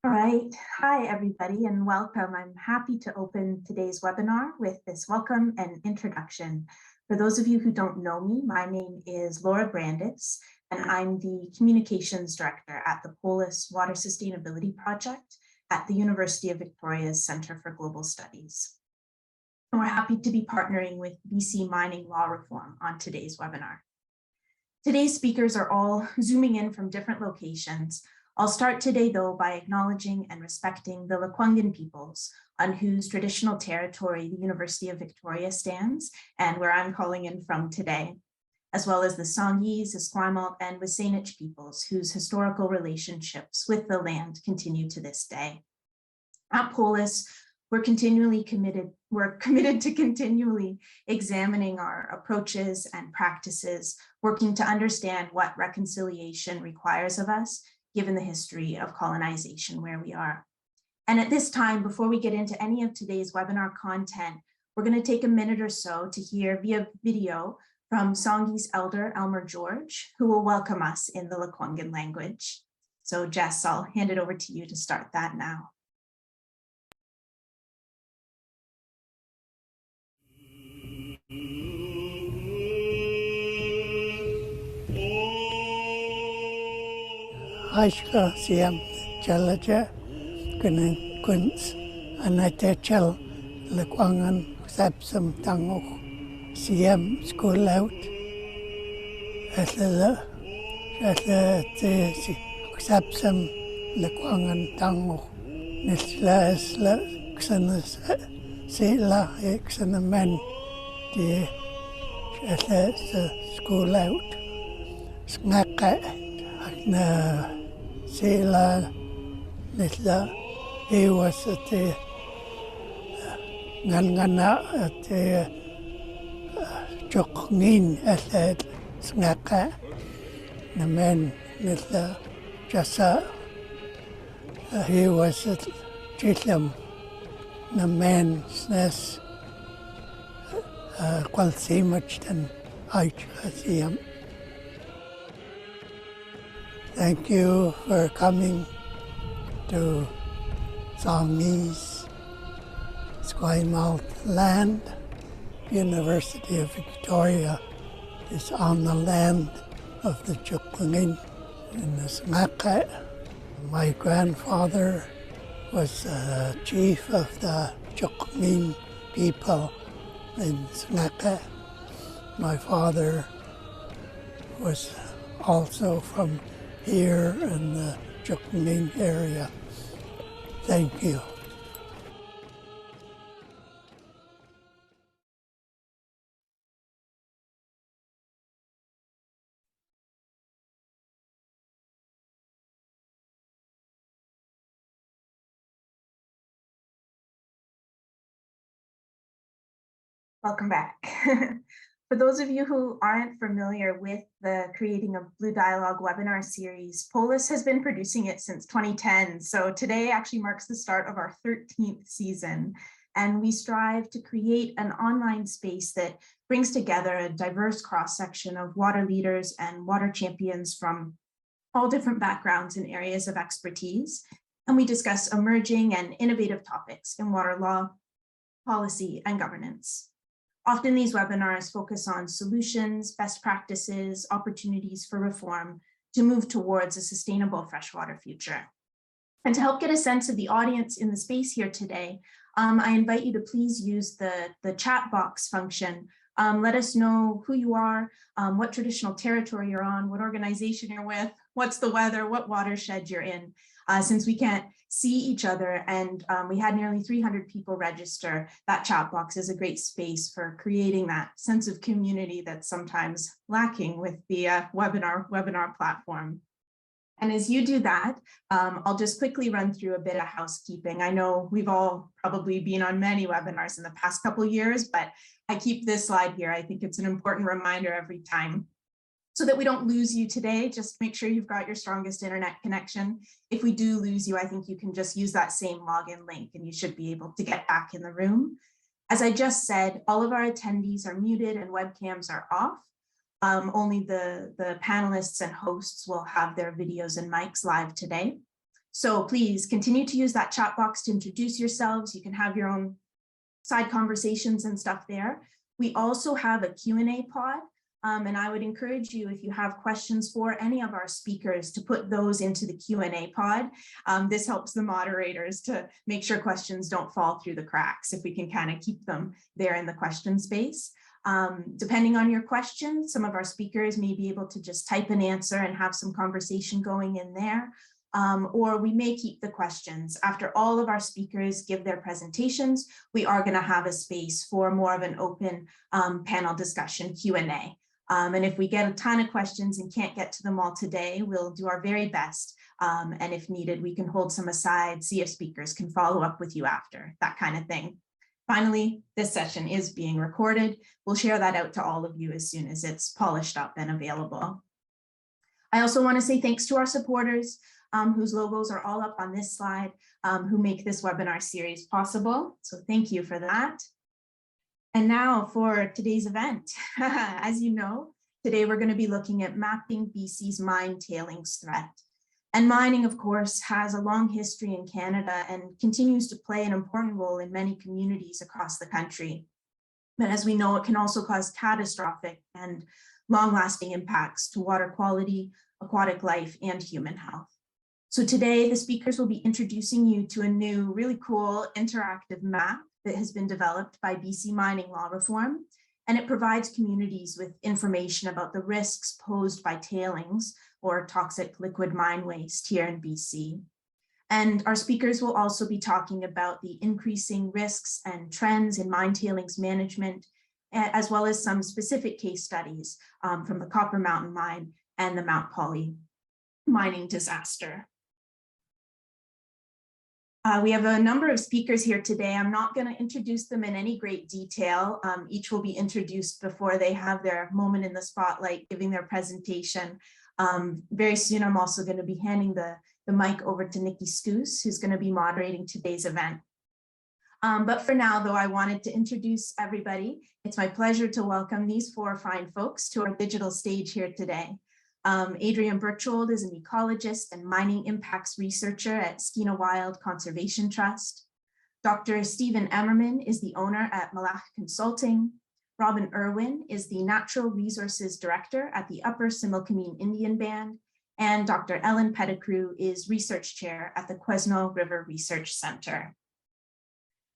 All right. Hi, everybody, and welcome. I'm happy to open today's webinar with this welcome and introduction. For those of you who don't know me, my name is Laura Brandis, and I'm the Communications Director at the POLIS Water Sustainability Project at the University of Victoria's Centre for Global Studies. And we're happy to be partnering with BC Mining Law Reform on today's webinar. Today's speakers are all zooming in from different locations. I'll start today, though, by acknowledging and respecting the Lekwungen peoples on whose traditional territory the University of Victoria stands and where I'm calling in from today, as well as the Songhees, Esquimalt, and Wasanich peoples whose historical relationships with the land continue to this day. At POLIS, we're committed to continually examining our approaches and practices, working to understand what reconciliation requires of us, given the history of colonization where we are. And at this time, before we get into any of today's webinar content, we're going to take a minute or so to hear via video from Songhees Elder Elmer George, who will welcome us in the Lekwungen language. So Jess, I'll hand it over to you to start that now. Aishka siam chalaja kunin kunz anatechal Lekwangan sapsam tango siam school out atla te sapsam Lekwangan tango nisla isla ksana sila ksana men di atla school out snaka na sila nisla was at ngana at chokngin at snaka na men nisla jasa he was at chitlam na men snes qualsimachtan aichasiam. Thank you for coming to Songhees Esquimalt land. University of Victoria is on the land of the Chuklingin in the Snaka. My grandfather was chief of the Chuklingin people in Snaka. My father was also from here in the Chuklingin area. Thank you. Welcome back. For those of you who aren't familiar with the Creating a Blue Dialogue webinar series, POLIS has been producing it since 2010. So today actually marks the start of our 13th season. And we strive to create an online space that brings together a diverse cross-section of water leaders and water champions from all different backgrounds and areas of expertise. And we discuss emerging and innovative topics in water law, policy, and governance. Often these webinars focus on solutions, best practices, opportunities for reform to move towards a sustainable freshwater future. And to help get a sense of the audience in the space here today, I invite you to please use the chat box function. Let us know who you are, what traditional territory you're on, what organization you're with, what's the weather, what watershed you're in. Since we can't see each other and we had nearly 300 people register, that chat box is a great space for creating that sense of community that's sometimes lacking with the webinar platform. And as you do that, I'll just quickly run through a bit of housekeeping. I know we've all probably been on many webinars in the past couple of years, but I keep this slide here. I think it's an important reminder every time. So that we don't lose you today, just make sure you've got your strongest internet connection. If we do lose you, I think you can just use that same login link and you should be able to get back in the room. As I just said, all of our attendees are muted and webcams are off. Only the panelists and hosts will have their videos and mics live today. So please continue to use that chat box to introduce yourselves. You can have your own side conversations and stuff there. We also have a Q&A pod. And I would encourage you, if you have questions for any of our speakers, to put those into the Q&A pod. This helps the moderators to make sure questions don't fall through the cracks, if we can kind of keep them there in the question space. Depending on your question, some of our speakers may be able to just type an answer and have some conversation going in there. Or we may keep the questions. After all of our speakers give their presentations, we are going to have a space for more of an open panel discussion, Q&A. And if we get a ton of questions and can't get to them all today, we'll do our very best. And if needed, we can hold some aside, see if speakers can follow up with you after, that kind of thing. Finally, this session is being recorded. We'll share that out to all of you as soon as it's polished up and available. I also want to say thanks to our supporters, whose logos are all up on this slide, who make this webinar series possible. So thank you for that. And now for today's event. As you know, today we're going to be looking at mapping BC's mine tailings threat. And mining, of course, has a long history in Canada and continues to play an important role in many communities across the country. But as we know, it can also cause catastrophic and long-lasting impacts to water quality, aquatic life, and human health. So today, the speakers will be introducing you to a new, really cool interactive map that has been developed by BC Mining Law Reform, and it provides communities with information about the risks posed by tailings or toxic liquid mine waste here in BC. And our speakers will also be talking about the increasing risks and trends in mine tailings management, as well as some specific case studies from the Copper Mountain Mine and the Mount Poly mining disaster. We have a number of speakers here today. I'm not going to introduce them in any great detail. Each will be introduced before they have their moment in the spotlight, giving their presentation. Very soon, I'm also going to be handing the mic over to Nikki Skuce, who's going to be moderating today's event. But for now, though, I wanted to introduce everybody. It's my pleasure to welcome these four fine folks to our digital stage here today. Adrienne Berchtold is an ecologist and mining impacts researcher at SkeenaWild Conservation Trust. Dr. Stephen Emerman is the owner at Malach Consulting. Robin Irwin is the Natural Resources Director at the Upper Similkameen Indian Band. And Dr. Ellen Petticrew is Research Chair at the Quesnel River Research Center.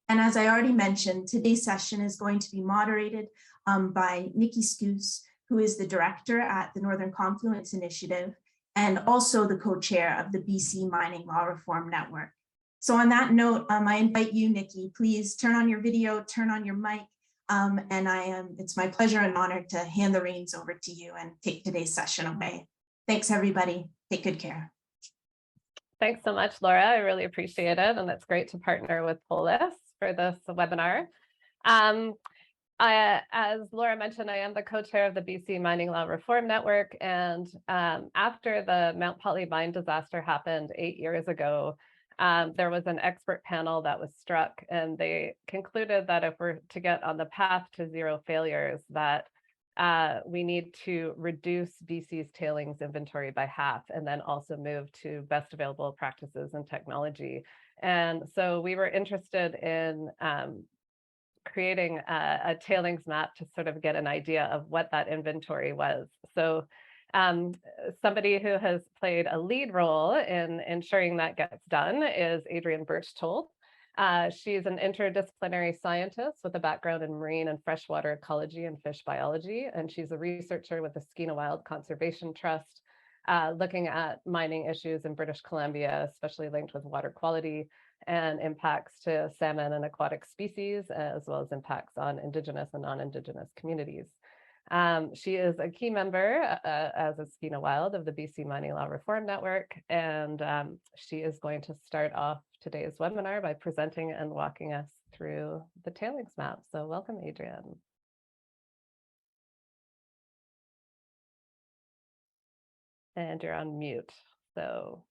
And as I already mentioned, today's session is going to be moderated by Nikki Skuce, who is the director at the Northern Confluence Initiative and also the co-chair of the BC Mining Law Reform Network. So on that note, I invite you, Nikki, please turn on your video, turn on your mic, and it's my pleasure and honor to hand the reins over to you and take today's session away. Thanks, everybody. Take good care. Thanks so much, Laura. I really appreciate it. And it's great to partner with POLIS for this webinar. As Laura mentioned, I am the co-chair of the BC Mining Law Reform Network. And after the Mount Poly mine disaster happened 8 years ago, there was an expert panel that was struck, and they concluded that if we're to get on the path to zero failures, that we need to reduce BC's tailings inventory by half, and then also move to best available practices and technology. And so we were interested in creating a tailings map to sort of get an idea of what that inventory was. So somebody who has played a lead role in ensuring that gets done is Adrienne Berchtold. She's an interdisciplinary scientist with a background in marine and freshwater ecology and fish biology, and she's a researcher with the SkeenaWild Conservation Trust, looking at mining issues in British Columbia, especially linked with water quality and impacts to salmon and aquatic species, as well as impacts on Indigenous and non-Indigenous communities. She is a key member, as a SkeenaWild, of the BC Mining Law Reform Network, and she is going to start off today's webinar by presenting and walking us through the tailings map. So welcome, Adrienne. And you're on mute, so.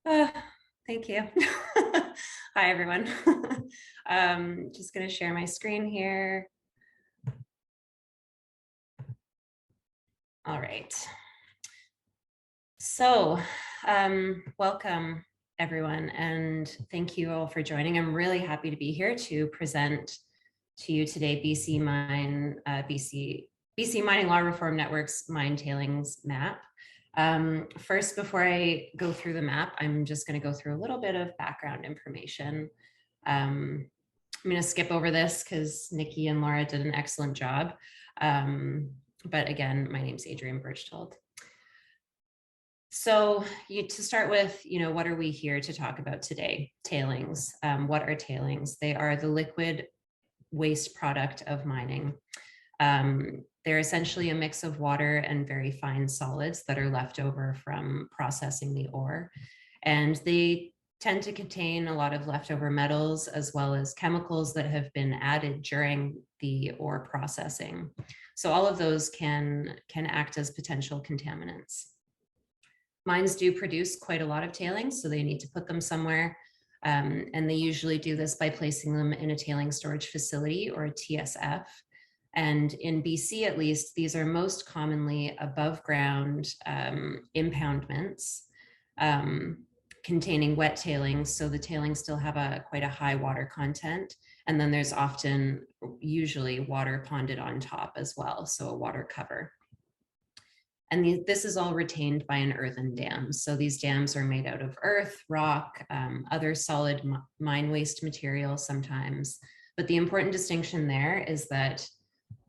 Thank you. Hi, everyone. Just going to share my screen here. All right. So Welcome everyone, and thank you all for joining. I'm really happy to be here to present to you today BC Mining Law Reform Network's Mine Tailings Map. First, before I go through the map, I'm just going to go through a little bit of background information. I'm going to skip over this because Nikki and Laura did an excellent job. But again, my name's Adrienne Berchtold. So to start with, what are we here to talk about today? Tailings. What are tailings? They are the liquid waste product of mining. They're essentially a mix of water and very fine solids that are left over from processing the ore. And they tend to contain a lot of leftover metals as well as chemicals that have been added during the ore processing. So all of those can act as potential contaminants. Mines do produce quite a lot of tailings, so they need to put them somewhere. And they usually do this by placing them in a tailings storage facility or a TSF. And in BC, at least, these are most commonly above ground impoundments containing wet tailings. So the tailings still have quite a high water content. And then there's usually water ponded on top as well, so a water cover. And this is all retained by an earthen dam. So these dams are made out of earth, rock, other solid mine waste material sometimes. But the important distinction there is that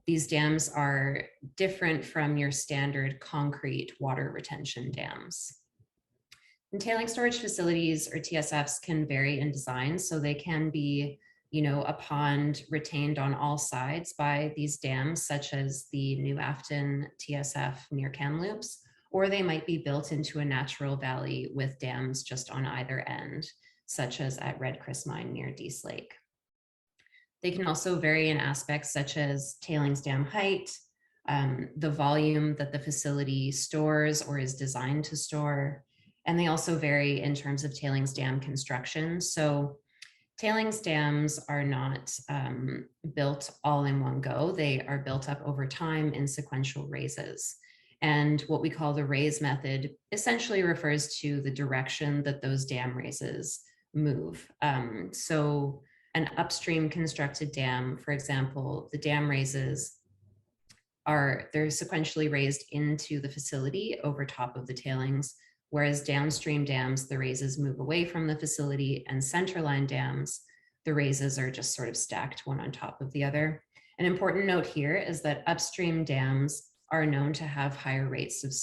these dams are different from your standard concrete water retention dams. And tailing storage facilities, or TSFs, can vary in design. So they can be a pond retained on all sides by these dams, such as the New Afton TSF near Kamloops, or they might be built into a natural valley with dams just on either end, such as at Red Chris Mine near Dease Lake. They can also vary in aspects such as tailings dam height, the volume that the facility stores or is designed to store, and they also vary in terms of tailings dam construction. So tailings dams are not built all in one go. They are built up over time in sequential raises. And what we call the raise method essentially refers to the direction that those dam raises move. So an upstream constructed dam, for example, the dam raises they're sequentially raised into the facility over top of the tailings, whereas downstream dams, the raises move away from the facility, and centerline dams, the raises are just sort of stacked one on top of the other. An important note here is that upstream dams are known to have higher rates of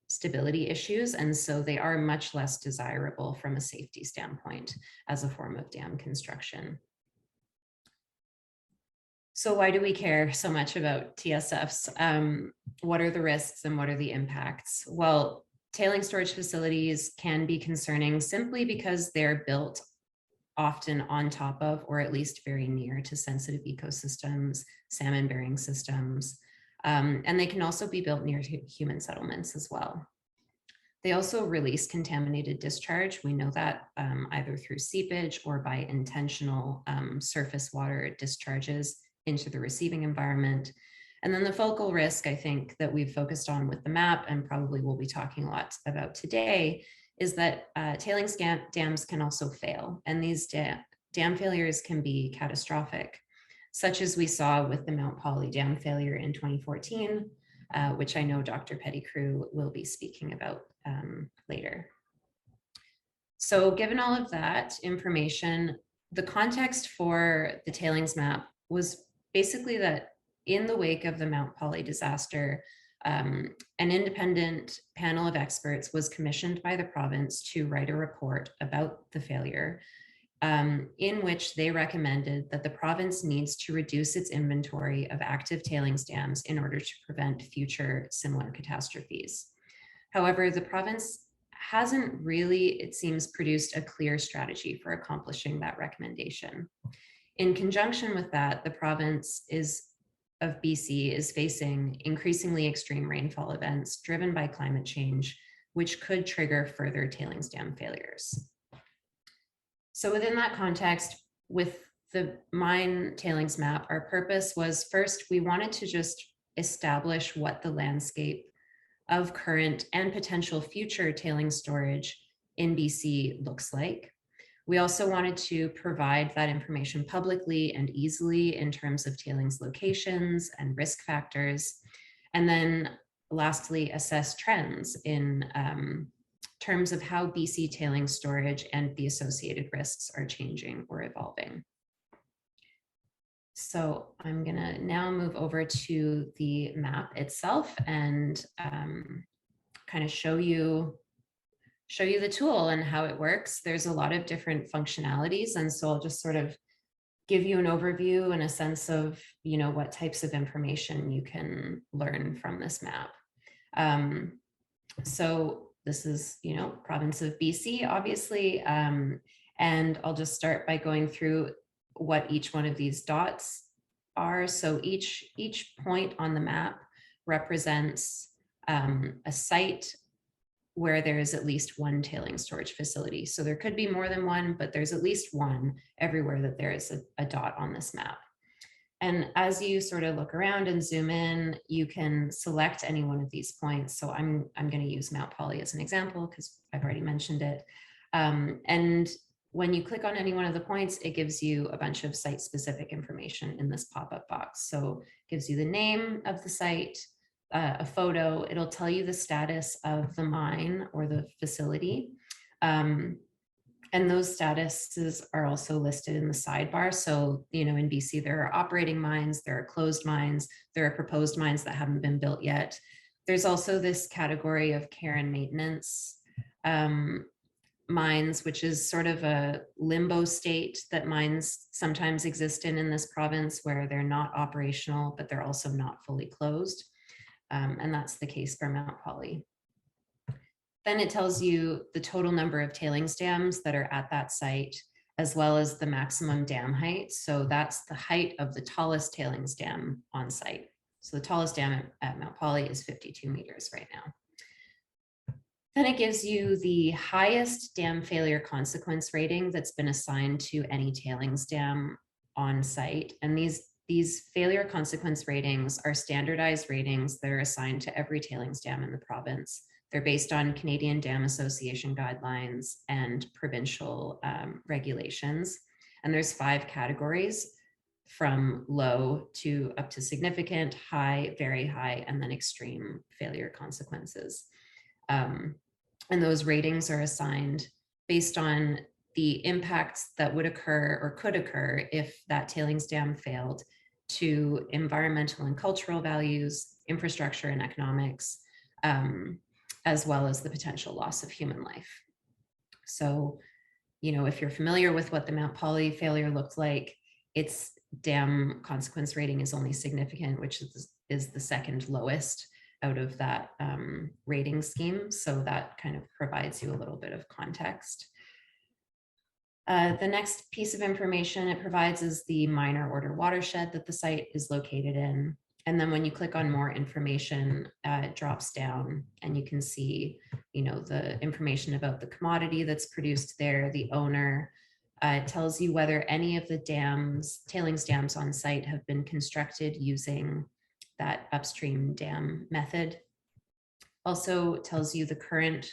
stability issues, and so they are much less desirable from a safety standpoint as a form of dam construction. So why do we care so much about TSFs? What are the risks and what are the impacts? Well, tailing storage facilities can be concerning simply because they're built often on top of, or at least very near to, sensitive ecosystems, salmon-bearing systems, and they can also be built near to human settlements as well. They also release contaminated discharge. We know that either through seepage or by intentional surface water discharges into the receiving environment. And then the focal risk, I think, that we've focused on with the map, and probably we'll be talking a lot about today, is that tailings dams can also fail. And these dam failures can be catastrophic, such as we saw with the Mount Poly dam failure in 2014, which I know Dr. Petticrew will be speaking about later. So given all of that information, the context for the tailings map was basically that in the wake of the Mount Poly disaster, an independent panel of experts was commissioned by the province to write a report about the failure, in which they recommended that the province needs to reduce its inventory of active tailings dams in order to prevent future similar catastrophes. However, the province hasn't really, it seems, produced a clear strategy for accomplishing that recommendation. In conjunction with that, the province of BC is facing increasingly extreme rainfall events driven by climate change, which could trigger further tailings dam failures. So within that context, with the mine tailings map, our purpose was, first, we wanted to just establish what the landscape of current and potential future tailings storage in BC looks like. We also wanted to provide that information publicly and easily in terms of tailings locations and risk factors. And then lastly, assess trends in terms of how BC tailings storage and the associated risks are changing or evolving. So I'm gonna now move over to the map itself and kind of show you the tool and how it works. There's a lot of different functionalities, and so I'll just sort of give you an overview and a sense of, you know, what types of information you can learn from this map. So this is, you know, province of BC, obviously, and I'll just start by going through what each one of these dots are. So each point on the map represents a site where there is at least one tailings storage facility. So there could be more than one, but there's at least one everywhere that there is a dot on this map. And as you sort of look around and zoom in, you can select any one of these points. So I'm going to use Mount Poly as an example because I've already mentioned it. And when you click on any one of the points, it gives you a bunch of site-specific information in this pop-up box. So it gives you the name of the site, a photo. It'll tell you the status of the mine or the facility. And those statuses are also listed in the sidebar. So, you know, in BC, there are operating mines, there are closed mines, there are proposed mines that haven't been built yet. There's also this category of care and maintenance mines, which is sort of a limbo state that mines sometimes exist in this province, where they're not operational, but they're also not fully closed. And that's the case for Mount Poly. Then it tells you the total number of tailings dams that are at that site, as well as the maximum dam height. So that's the height of the tallest tailings dam on site. So the tallest dam at Mount Poly is 52 meters right now. Then it gives you the highest dam failure consequence rating that's been assigned to any tailings dam on site. And these failure consequence ratings are standardized ratings that are assigned to every tailings dam in the province. They're based on Canadian Dam Association guidelines and provincial regulations. And there's 5 categories, from low to up to significant, high, very high, and then extreme failure consequences. And those ratings are assigned based on the impacts that would occur or could occur if that tailings dam failed to environmental and cultural values, infrastructure and economics, as well as the potential loss of human life. So, you know, if you're familiar with what the Mount Poly failure looked like, its dam consequence rating is only significant, which is the second lowest out of that rating scheme. So that kind of provides you a little bit of context. The next piece of information it provides is the minor order watershed that the site is located in. And then when you click on more information, it drops down and you can see, you know, the information about the commodity that's produced there, the owner. It tells you whether any of the tailings dams on site have been constructed using that upstream dam method. Also tells you the current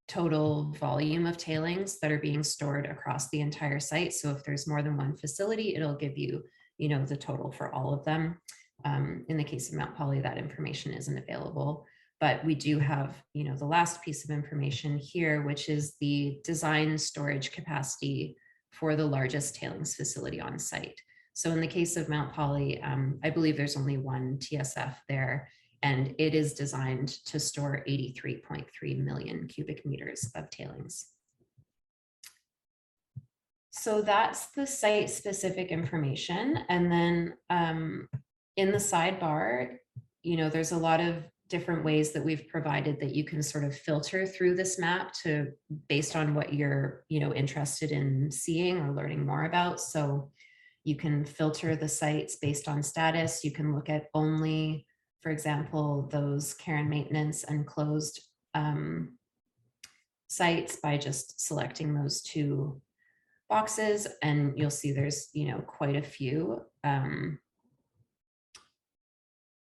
total volume of tailings that are being stored across the entire site. So if there's more than one facility, it'll give you, you know, the total for all of them. In the case of Mount Poly, that information isn't available, but we do have, you know, the last piece of information here, which is the design storage capacity for the largest tailings facility on site. So in the case of Mount Poly, I believe there's only one TSF there, and it is designed to store 83.3 million cubic meters of tailings. So that's the site-specific information. And then in the sidebar, you know, there's a lot of different ways that we've provided that you can sort of filter through this map based on what you're, you know, interested in seeing or learning more about. So you can filter the sites based on status. You can look at only, for example, those care and maintenance and closed sites by just selecting those 2 boxes, and you'll see there's, you know, quite a few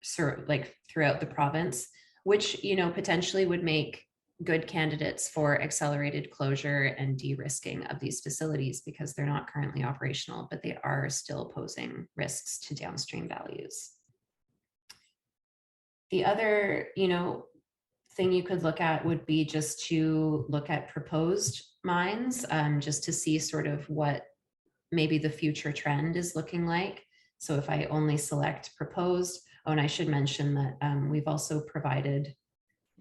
sort of like throughout the province, which, you know, potentially would make good candidates for accelerated closure and de-risking of these facilities because they're not currently operational, but they are still posing risks to downstream values. The other, thing you could look at would be just to look at proposed mines, just to see sort of what maybe the future trend is looking like. So if I only select proposed, and I should mention that we've also provided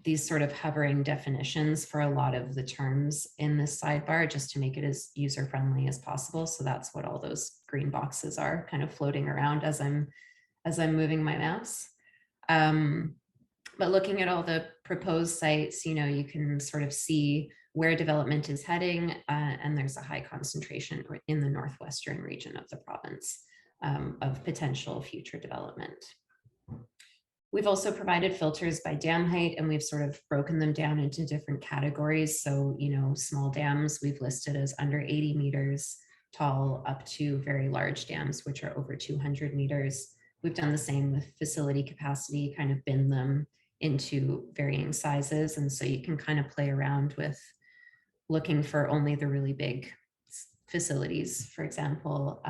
these sort of hovering definitions for a lot of the terms in this sidebar, just to make it as user-friendly as possible. So that's what all those green boxes are kind of floating around as I'm moving my mouse. But looking at all the proposed sites, you can sort of see where development is heading, and there's a high concentration in the northwestern region of the province of potential future development. We've also provided filters by dam height, and we've sort of broken them down into different categories. So, small dams we've listed as under 80 meters tall up to very large dams, which are over 200 meters. We've done the same with facility capacity, kind of bin them into varying sizes. And so you can kind of play around with looking for only the really big facilities, for example.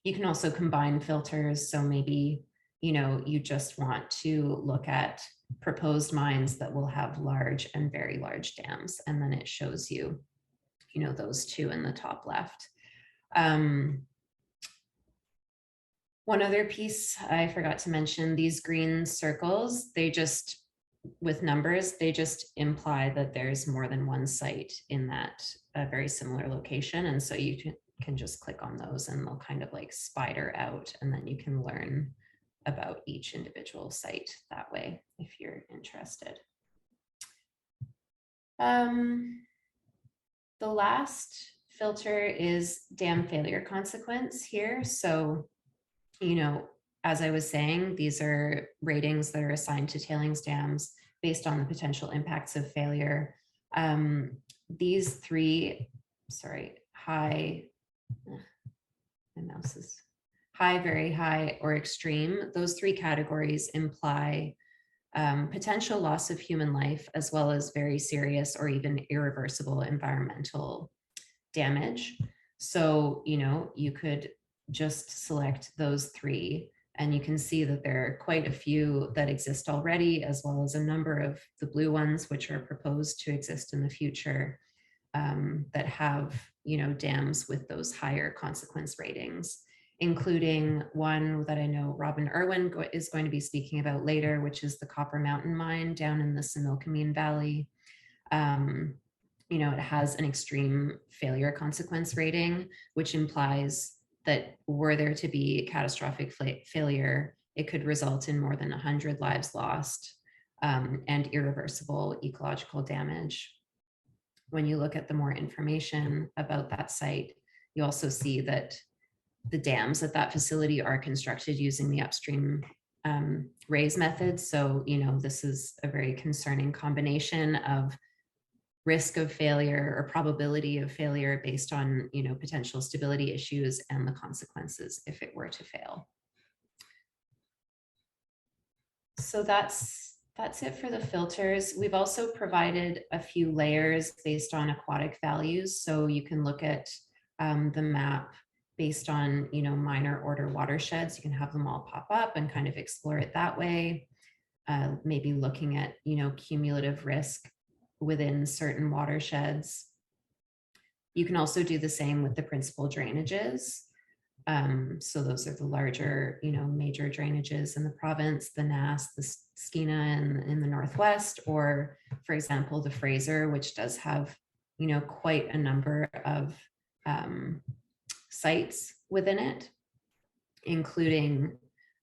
You can also combine filters. So maybe, you just want to look at proposed mines that will have large and very large dams. And then it shows you, those two in the top left. One other piece I forgot to mention, these green circles, they just, with numbers, they just imply that there's more than one site in that very similar location. And so you can just click on those and they'll kind of like spider out, and then you can learn about each individual site that way if you're interested. The last filter is dam failure consequence here. So, as I was saying, these are ratings that are assigned to tailings dams based on the potential impacts of failure. These three, high, my mouse is high, very high, or extreme. Those three categories imply potential loss of human life, as well as very serious or even irreversible environmental damage. So, you could just select those three, and you can see that there are quite a few that exist already, as well as a number of the blue ones, which are proposed to exist in the future, that have, dams with those higher consequence ratings, including one that I know Robin Irwin is going to be speaking about later, which is the Copper Mountain Mine down in the Similkameen Valley. It has an extreme failure consequence rating, which implies that were there to be catastrophic failure, it could result in more than 100 lives lost and irreversible ecological damage. When you look at the more information about that site, you also see that the dams at that facility are constructed using the upstream raise method. So, this is a very concerning combination of risk of failure or probability of failure based on, potential stability issues and the consequences if it were to fail. So that's it for the filters. We've also provided a few layers based on aquatic values. So you can look at the map based on, minor order watersheds. You can have them all pop up and kind of explore it that way. Maybe looking at, cumulative risk within certain watersheds. You can also do the same with the principal drainages. So those are the larger, major drainages in the province, the Nass, the Skeena in the Northwest, or for example, the Fraser, which does have, quite a number of sites within it, including,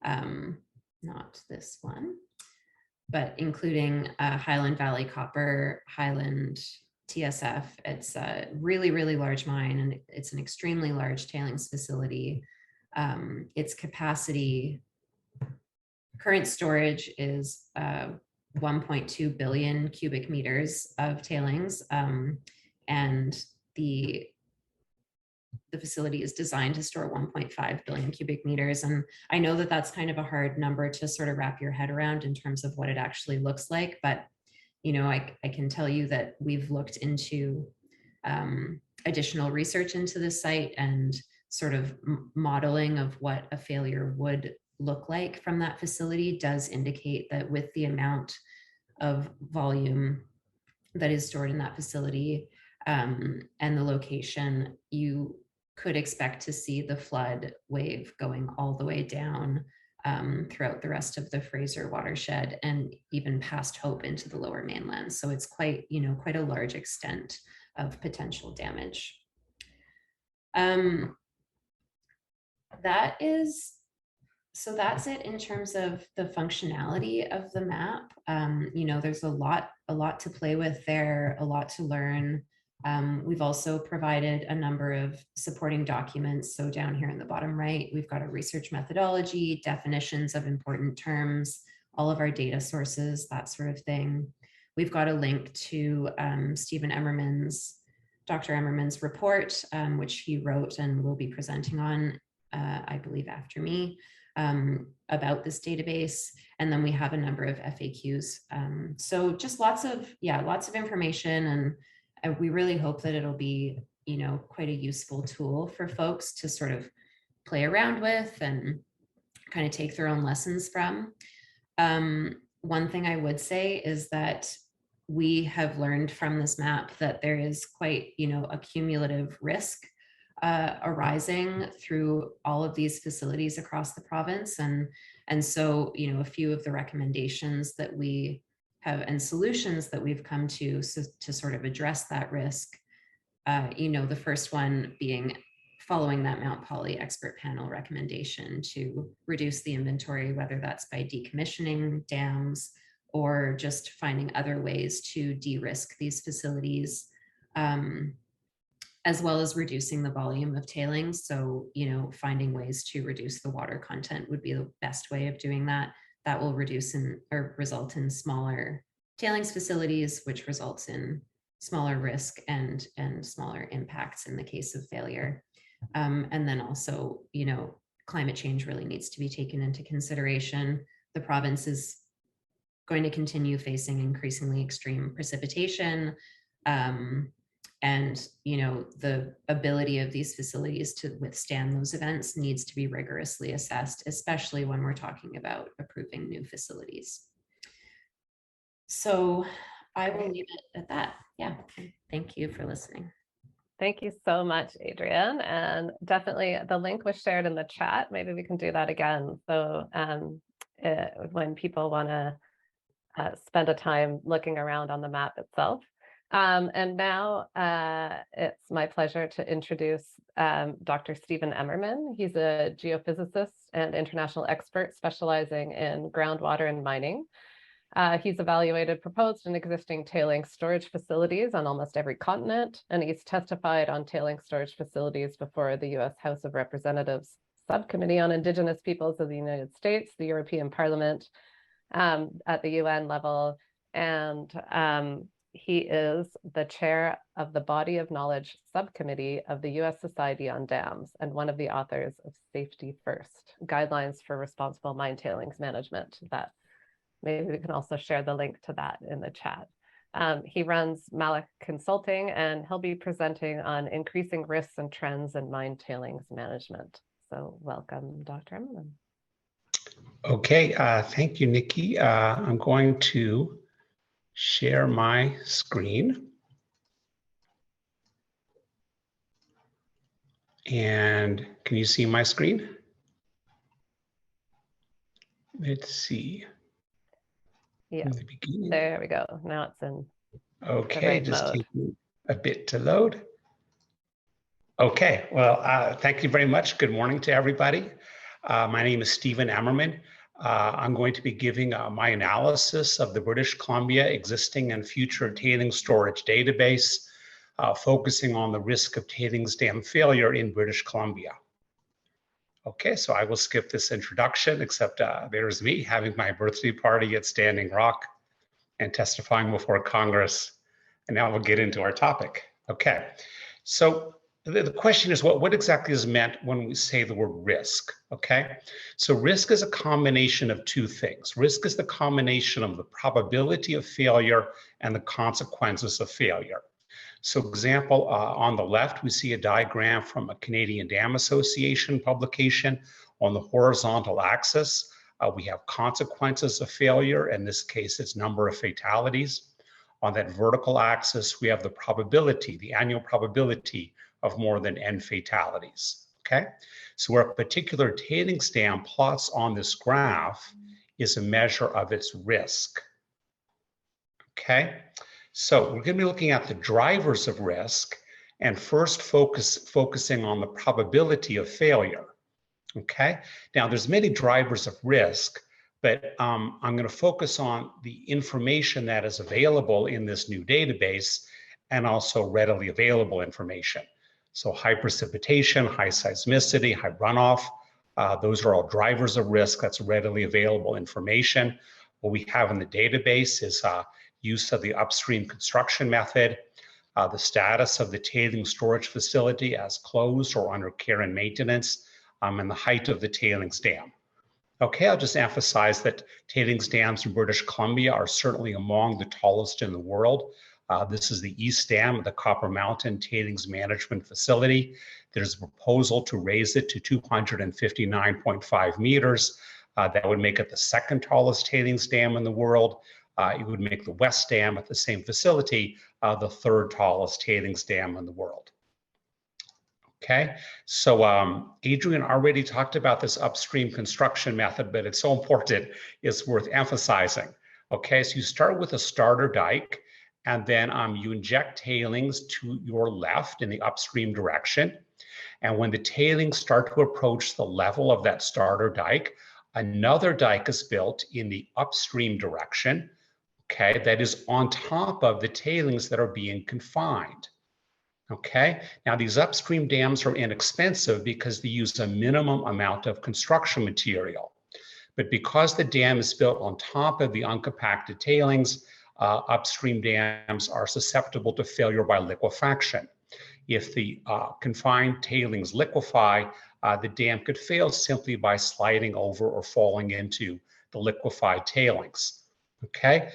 not this one, but including Highland Valley Copper, Highland TSF. It's a really, really large mine, and it's an extremely large tailings facility. Its capacity, current storage is 1.2 billion cubic meters of tailings, and the facility is designed to store 1.5 billion cubic meters. And I know that that's kind of a hard number to sort of wrap your head around in terms of what it actually looks like, but I can tell you that we've looked into additional research into the site, and sort of modeling of what a failure would look like from that facility does indicate that with the amount of volume that is stored in that facility and the location, you could expect to see the flood wave going all the way down throughout the rest of the Fraser watershed and even past Hope into the lower mainland. So it's quite a large extent of potential damage. That's it in terms of the functionality of the map. There's a lot to play with there, a lot to learn. We've also provided a number of supporting documents. So down here in the bottom right, we've got a research methodology, definitions of important terms, all of our data sources, that sort of thing. We've got a link to Stephen Emerman's, Dr. Emerman's report, which he wrote and will be presenting on, I believe, after me, about this database. And then we have a number of FAQs. So just lots of information, and we really hope that it'll be, quite a useful tool for folks to sort of play around with and kind of take their own lessons from. One thing I would say is that we have learned from this map that there is quite, a cumulative risk arising through all of these facilities across the province. And so, a few of the recommendations that we have and solutions that we've come to sort of address that risk, the first one being following that Mount Poly expert panel recommendation to reduce the inventory, whether that's by decommissioning dams or just finding other ways to de-risk these facilities, as well as reducing the volume of tailings. So, finding ways to reduce the water content would be the best way of doing that. That will result in smaller tailings facilities, which results in smaller risk and smaller impacts in the case of failure. And then also, climate change really needs to be taken into consideration. The province is going to continue facing increasingly extreme precipitation. And the ability of these facilities to withstand those events needs to be rigorously assessed, especially when we're talking about approving new facilities. So I will leave it at that. Yeah, thank you for listening. Thank you so much, Adrienne. And definitely the link was shared in the chat. Maybe we can do that again. So when people want to spend a time looking around on the map itself. And now it's my pleasure to introduce Dr. Stephen Emerman. He's a geophysicist and international expert specializing in groundwater and mining. He's evaluated proposed and existing tailings storage facilities on almost every continent, and he's testified on tailings storage facilities before the U.S. House of Representatives Subcommittee on Indigenous Peoples of the United States, the European Parliament, at the UN level, and he is the chair of the Body of Knowledge Subcommittee of the U.S. Society on Dams and one of the authors of Safety First, Guidelines for Responsible Mine Tailings Management. That maybe we can also share the link to that in the chat. He runs Malach Consulting, and he'll be presenting on increasing risks and trends in mine tailings management. So welcome, Dr. Emerman. Okay, thank you, Nikki. I'm going to share my screen. And can you see my screen? Let's see. Yeah, The there we go. Now it's in okay, right just mode. taking a bit to load. Okay, well, thank you very much. Good morning to everybody. My name is Stephen Emerman. I'm going to be giving my analysis of the British Columbia existing and future tailings storage database, focusing on the risk of tailings dam failure in British Columbia. Okay, so I will skip this introduction, except there's me having my birthday party at Standing Rock and testifying before Congress. And now we'll get into our topic. Okay, so the question is what exactly is meant when we say the word risk, okay? So risk is a combination of two things. Risk is the combination of the probability of failure and the consequences of failure. So example, on the left, we see a diagram from a Canadian Dam Association publication. On the horizontal axis, we have consequences of failure. In this case, it's number of fatalities. On that vertical axis, we have the probability, the annual probability of more than N fatalities, okay? So where a particular tailings dam plots on this graph is a measure of its risk, okay? So we're gonna be looking at the drivers of risk and first focusing on the probability of failure, okay? Now there's many drivers of risk, but I'm gonna focus on the information that is available in this new database and also readily available information. So high precipitation, high seismicity, high runoff, those are all drivers of risk. That's readily available information. What we have in the database is use of the upstream construction method, the status of the tailings storage facility as closed or under care and maintenance, and the height of the tailings dam. Okay, I'll just emphasize that tailings dams in British Columbia are certainly among the tallest in the world. This is the East Dam of the Copper Mountain Tailings Management Facility. There's a proposal to raise it to 259.5 meters. That would make it the second tallest tailings dam in the world. It would make the West Dam at the same facility the third tallest tailings dam in the world. Okay, so Adrienne already talked about this upstream construction method, but it's so important, it's worth emphasizing. Okay, so you start with a starter dike, and then you inject tailings to your left in the upstream direction. And when the tailings start to approach the level of that starter dike, another dike is built in the upstream direction, okay, that is on top of the tailings that are being confined. Okay, now these upstream dams are inexpensive because they use a minimum amount of construction material. But because the dam is built on top of the uncompacted tailings, upstream dams are susceptible to failure by liquefaction. If the confined tailings liquefy, the dam could fail simply by sliding over or falling into the liquefied tailings. Okay,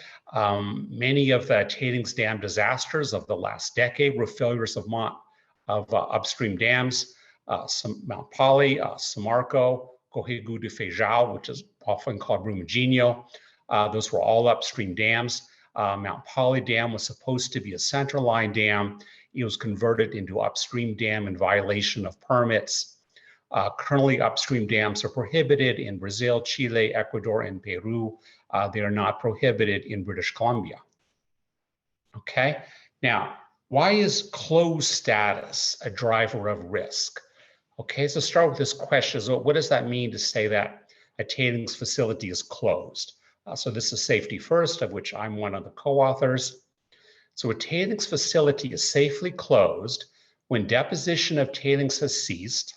many of the tailings dam disasters of the last decade were failures of upstream dams, Mount Poly, Samarco, Corregu de Feijão, which is often called Brumadinho. Those were all upstream dams. Mount Poly Dam was supposed to be a centerline dam. It was converted into upstream dam in violation of permits. Currently, upstream dams are prohibited in Brazil, Chile, Ecuador, and Peru. They are not prohibited in British Columbia. Okay, now, why is closed status a driver of risk? Okay, so start with this question. So what does that mean to say that a tailings facility is closed? So this is safety first, of which I'm one of the co-authors. So a tailings facility is safely closed when deposition of tailings has ceased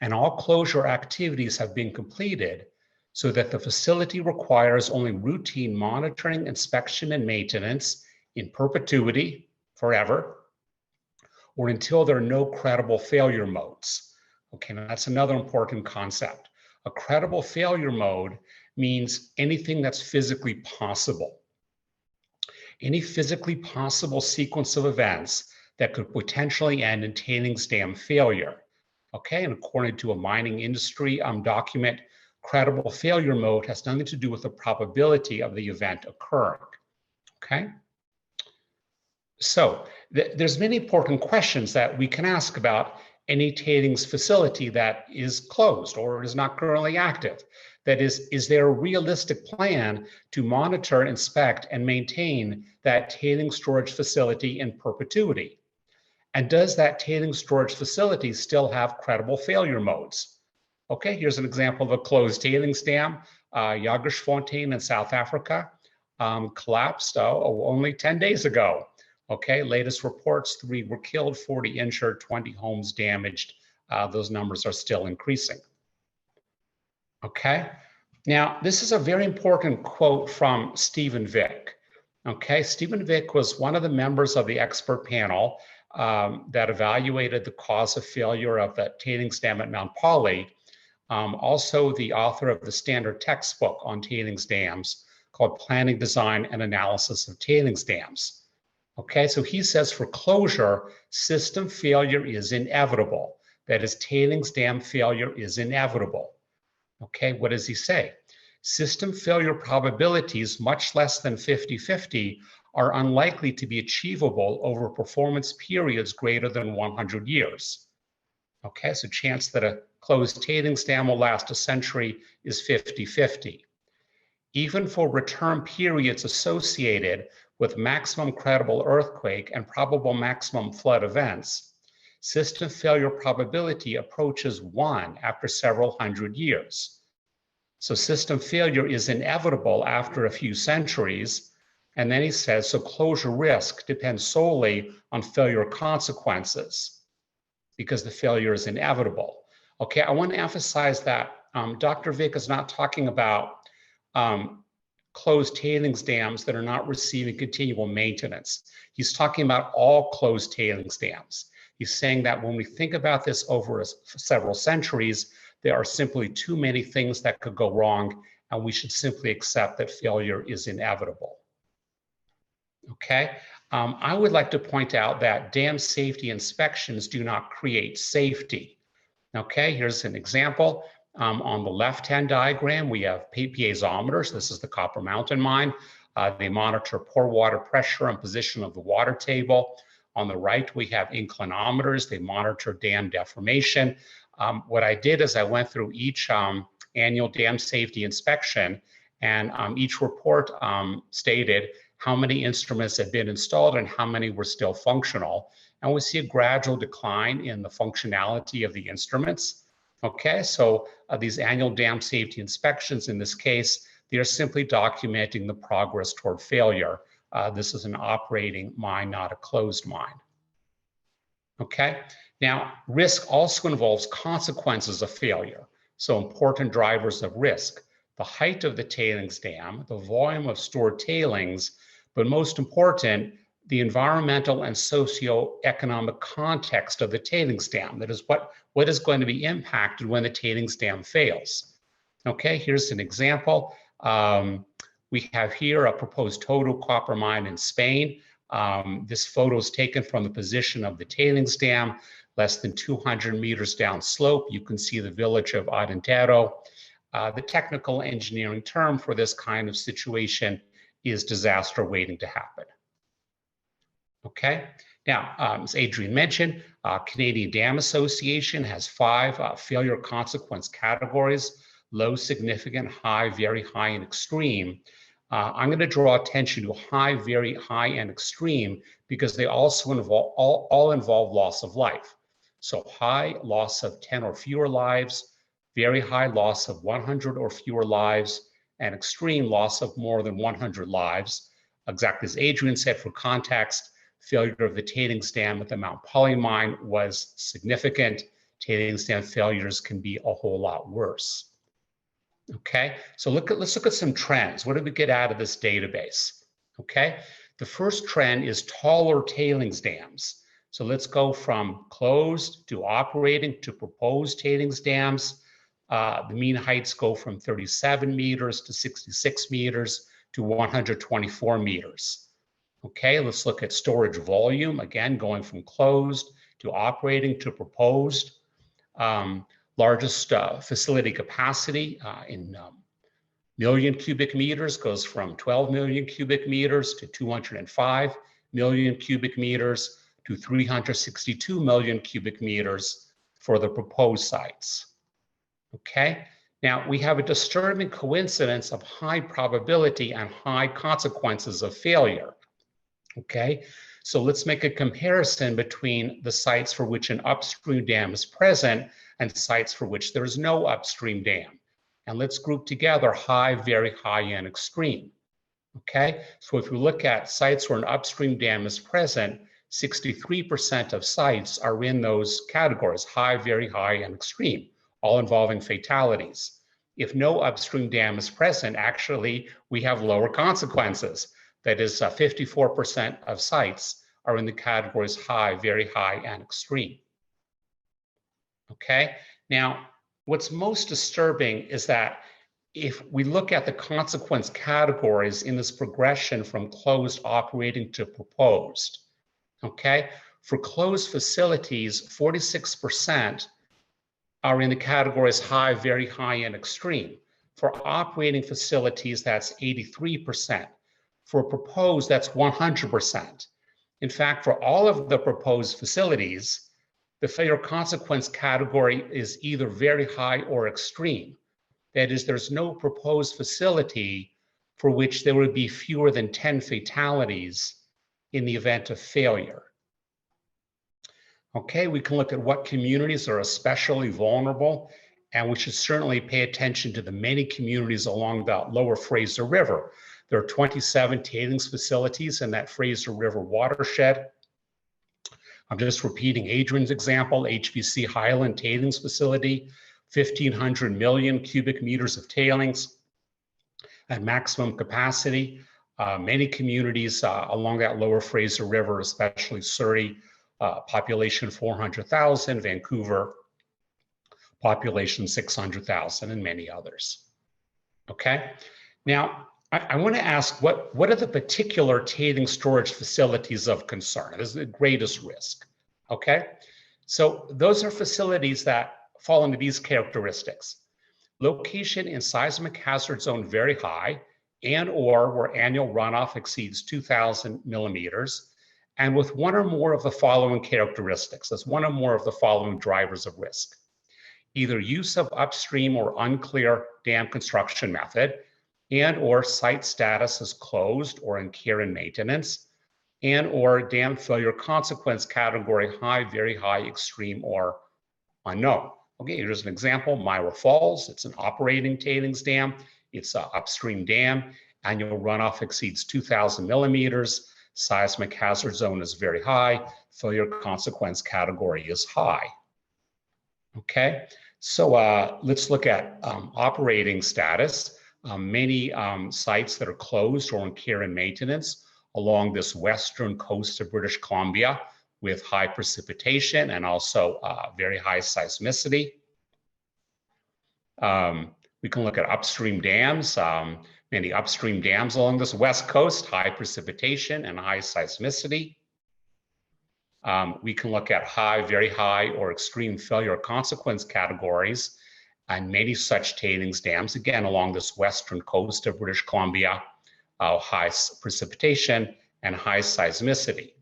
and all closure activities have been completed so that the facility requires only routine monitoring, inspection, and maintenance in perpetuity, forever, or until there are no credible failure modes. Okay, now that's another important concept. A credible failure mode means anything that's physically possible. Any physically possible sequence of events that could potentially end in tailings dam failure. Okay, and according to a mining industry document, credible failure mode has nothing to do with the probability of the event occurring. Okay, so there's many important questions that we can ask about any tailings facility that is closed or is not currently active. That is there a realistic plan to monitor, inspect, and maintain that tailings storage facility in perpetuity? And does that tailings storage facility still have credible failure modes? Okay, here's an example of a closed tailings dam. Jagersfontein in South Africa collapsed only 10 days ago. Okay, latest reports, 3 were killed, 40 injured, 20 homes damaged. Those numbers are still increasing. Okay, now this is a very important quote from Stephen Vick. Okay, Stephen Vick was one of the members of the expert panel that evaluated the cause of failure of the tailings dam at Mount Poly. Also the author of the standard textbook on tailings dams called Planning, Design, and Analysis of Tailings Dams. Okay, so he says for closure, system failure is inevitable. That is, tailings dam failure is inevitable. Okay, what does he say? System failure probabilities, much less than 50-50, are unlikely to be achievable over performance periods greater than 100 years. Okay, so chance that a closed tailings dam will last a century is 50-50. Even for return periods associated with maximum credible earthquake and probable maximum flood events, system failure probability approaches 1 after several hundred years. So system failure is inevitable after a few centuries. And then he says, so closure risk depends solely on failure consequences because the failure is inevitable. Okay, I want to emphasize that Dr. Vick is not talking about closed tailings dams that are not receiving continual maintenance. He's talking about all closed tailings dams. He's saying that when we think about this over several centuries, there are simply too many things that could go wrong, and we should simply accept that failure is inevitable. Okay, I would like to point out that dam safety inspections do not create safety. Okay, here's an example. On the left-hand diagram, we have piezometers. This is the Copper Mountain mine. They monitor pore water pressure and position of the water table. On the right, we have inclinometers. They monitor dam deformation. What I did is I went through each annual dam safety inspection, and each report stated how many instruments had been installed and how many were still functional. And we see a gradual decline in the functionality of the instruments. Okay, so these annual dam safety inspections, in this case, they are simply documenting the progress toward failure. This is an operating mine, not a closed mine. Okay, now risk also involves consequences of failure. So important drivers of risk: the height of the tailings dam, the volume of stored tailings, but most important, the environmental and socioeconomic context of the tailings dam. That is what is going to be impacted when the tailings dam fails. Okay, here's an example. We have here a proposed total copper mine in Spain. This photo is taken from the position of the tailings dam, less than 200 meters downslope. You can see the village of Adentero. The technical engineering term for this kind of situation is disaster waiting to happen. Okay, now, as Adrienne mentioned, Canadian Dam Association has 5 failure consequence categories: low, significant, high, very high, and extreme. I'm going to draw attention to high, very high, and extreme because they also involve all involve loss of life. So high, loss of 10 or fewer lives; very high, loss of 100 or fewer lives; and extreme, loss of more than 100 lives. Exactly as Adrienne said, for context, failure of the tailings dam at the Mount Poly mine was significant. Tailings dam failures can be a whole lot worse. Okay, so let's look at some trends. What did we get out of this database? Okay, the first trend is taller tailings dams. So let's go from closed to operating to proposed tailings dams. The mean heights go from 37 meters to 66 meters to 124 meters. Okay, let's look at storage volume, again, going from closed to operating to proposed. Largest facility capacity in million cubic meters goes from 12 million cubic meters to 205 million cubic meters to 362 million cubic meters for the proposed sites. Okay, now we have a disturbing coincidence of high probability and high consequences of failure. Okay, so let's make a comparison between the sites for which an upstream dam is present and sites for which there is no upstream dam. And let's group together high, very high, and extreme. Okay, so if we look at sites where an upstream dam is present, 63% of sites are in those categories: high, very high, and extreme, all involving fatalities. If no upstream dam is present, actually, we have lower consequences. That is, 54% of sites are in the categories high, very high, and extreme. Okay, now what's most disturbing is that if we look at the consequence categories in this progression from closed operating to proposed, okay, for closed facilities, 46% are in the categories high, very high, and extreme. For operating facilities, that's 83%. For proposed, that's 100%. In fact, for all of the proposed facilities, the failure consequence category is either very high or extreme. That is, there's no proposed facility for which there would be fewer than 10 fatalities in the event of failure. Okay, we can look at what communities are especially vulnerable, and we should certainly pay attention to the many communities along the lower Fraser River. There are 27 tailings facilities in that Fraser River watershed. I'm just repeating Adrienne's example, HBC Highland Tailings Facility, 1,500 million cubic meters of tailings at maximum capacity. Many communities along that lower Fraser River, especially Surrey, population 400,000, Vancouver, population 600,000, and many others. Okay, now I want to ask what are the particular tailings storage facilities of concern? This is the greatest risk. Okay, so those are facilities that fall into these characteristics: location in seismic hazard zone very high, and or where annual runoff exceeds 2,000 millimeters, and with one or more of the following characteristics. That's one or more of the following drivers of risk: either use of upstream or unclear dam construction method, and or site status is closed or in care and maintenance, and or dam failure consequence category high, very high, extreme, or unknown. Okay, here's an example: Myra Falls. It's an operating tailings dam. It's an upstream dam. Annual runoff exceeds 2,000 millimeters. Seismic hazard zone is very high. Failure consequence category is high. Okay, so let's look at operating status. Many sites that are closed or in care and maintenance along this western coast of British Columbia with high precipitation and also very high seismicity. We can look at upstream dams. Many upstream dams along this west coast, high precipitation and high seismicity. We can look at high, very high, or extreme failure consequence categories, and many such tailings dams, again, along this western coast of British Columbia, high precipitation and high seismicity.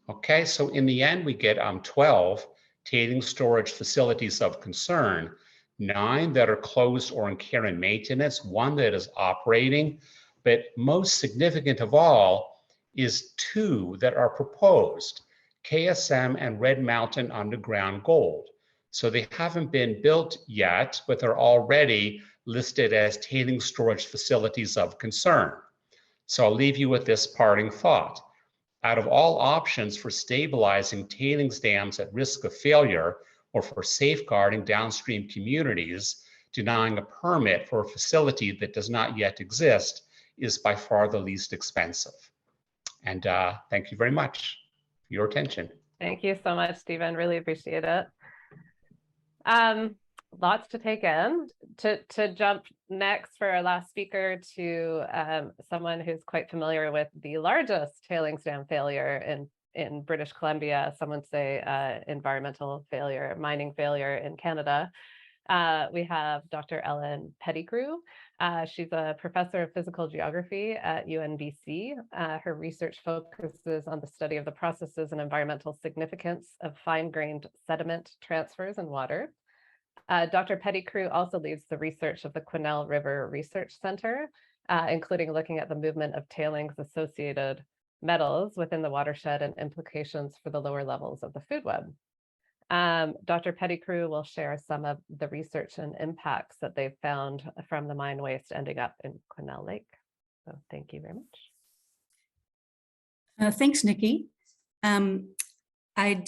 Okay, so in the end, we get 12 tailings storage facilities of concern, 9 that are closed or in care and maintenance, 1 that is operating, but most significant of all is 2 that are proposed, KSM and Red Mountain Underground Gold. So they haven't been built yet, but they're already listed as tailings storage facilities of concern. So I'll leave you with this parting thought. Out of all options for stabilizing tailings dams at risk of failure or for safeguarding downstream communities, denying a permit for a facility that does not yet exist is by far the least expensive. And thank you very much for your attention. Thank you so much, Stephen. Really appreciate it. Lots to take in. To jump next for our last speaker to someone who's quite familiar with the largest tailings dam failure in British Columbia, some would say environmental failure, mining failure in Canada. We have Dr. Ellen Petticrew. She's a professor of physical geography at UNBC. Her research focuses on the study of the processes and environmental significance of fine-grained sediment transfers in water. Dr. Petticrew also leads the research of the Quesnel River Research Center, including looking at the movement of tailings-associated metals within the watershed and implications for the lower levels of the food web. Dr. Petticrew will share some of the research and impacts that they've found from the mine waste ending up in Quesnel Lake. So thank you very much. Thanks, Nikki. I'd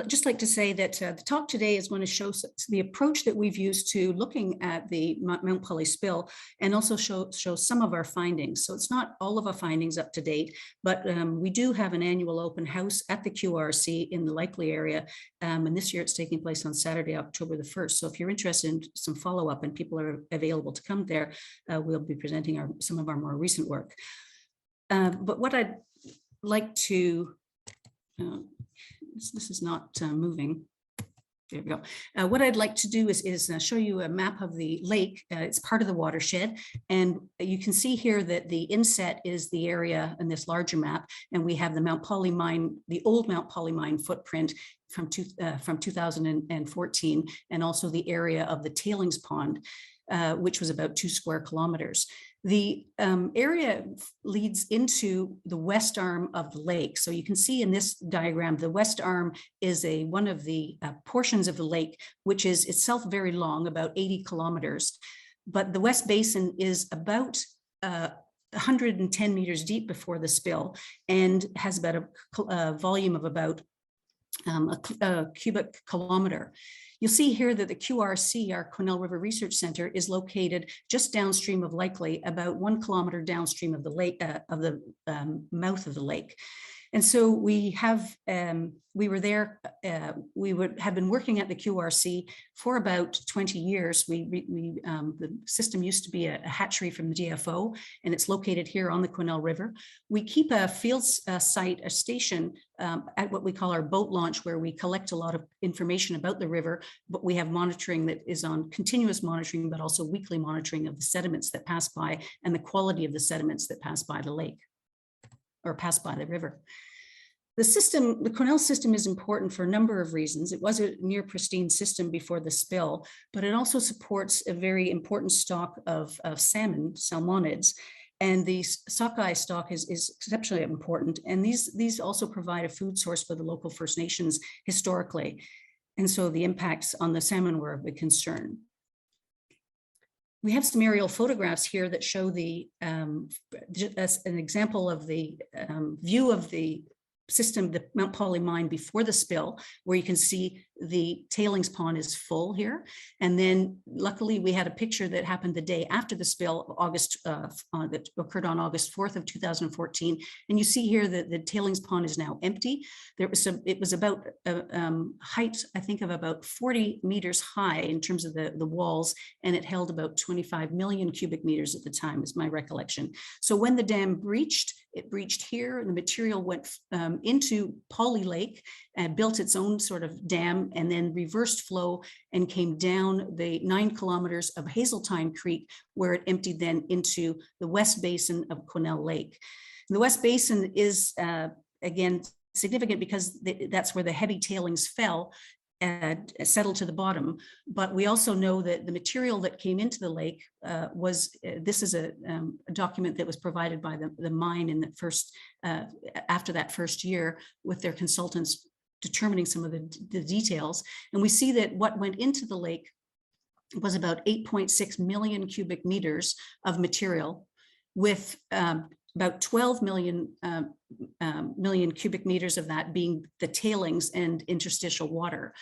just like to say that the talk today is going to show the approach that we've used to looking at the Mount Poly spill, and also show some of our findings. So it's not all of our findings up to date, but we do have an annual open house at the QRC in the Likely area. And this year it's taking place on Saturday, October the 1st. So if you're interested in some follow-up and people are available to come there, we'll be presenting some of our more recent work. But what I'd like to, this is not moving. There we go. What I'd like to do is show you a map of the lake. It's part of the watershed. And you can see here that the inset is the area in this larger map. And we have the Mount Poly mine, the old Mount Poly mine footprint from 2014, and also the area of the tailings pond, which was about 2 square kilometers. The area leads into the west arm of the lake. So you can see in this diagram, the west arm is one of the portions of the lake, which is itself very long, about 80 kilometers. But the west basin is about 110 meters deep before the spill, and has about a volume of about a cubic kilometer. You'll see here that the QRC, our Quesnel River Research Center, is located just downstream of Likely, about 1 kilometer downstream of the lake, of the mouth of the lake. And so we were there, we have been working at the QRC for about 20 years. The system used to be a hatchery from the DFO, and it's located here on the Quesnel River. We keep a field site, a station at what we call our boat launch, where we collect a lot of information about the river, but we have monitoring that is on continuous monitoring, but also weekly monitoring of the sediments that pass by and the quality of the sediments that pass by the lake or pass by the river. The system, the Quesnel system, is important for a number of reasons. It was a near pristine system before the spill, but it also supports a very important stock of salmon, salmonids. And the sockeye stock is exceptionally important. And these also provide a food source for the local First Nations historically. And so the impacts on the salmon were a big concern. We have some aerial photographs here that show as an example of the view of the system, the Mount Poly mine before the spill, where you can see the tailings pond is full here. And then luckily we had a picture that happened the day after the spill, that occurred on August 4th of 2014. And you see here that the tailings pond is now empty. It was about height, I think, of about 40 meters high in terms of the walls, and it held about 25 million cubic meters at the time, is my recollection. So when the dam breached, it breached here, and the material went into Poly Lake and built its own sort of dam, and then reversed flow and came down the 9 kilometers of Hazeltine Creek, where it emptied then into the west basin of Quesnel Lake. And the west basin is, again, significant because that's where the heavy tailings fell, settled to the bottom. But we also know that the material that came into the lake this is a document that was provided by the mine in the first, after that first year, with their consultants determining some of the details. And we see that what went into the lake was about 8.6 million cubic meters of material, with about 12 million cubic meters of that being the tailings and interstitial water.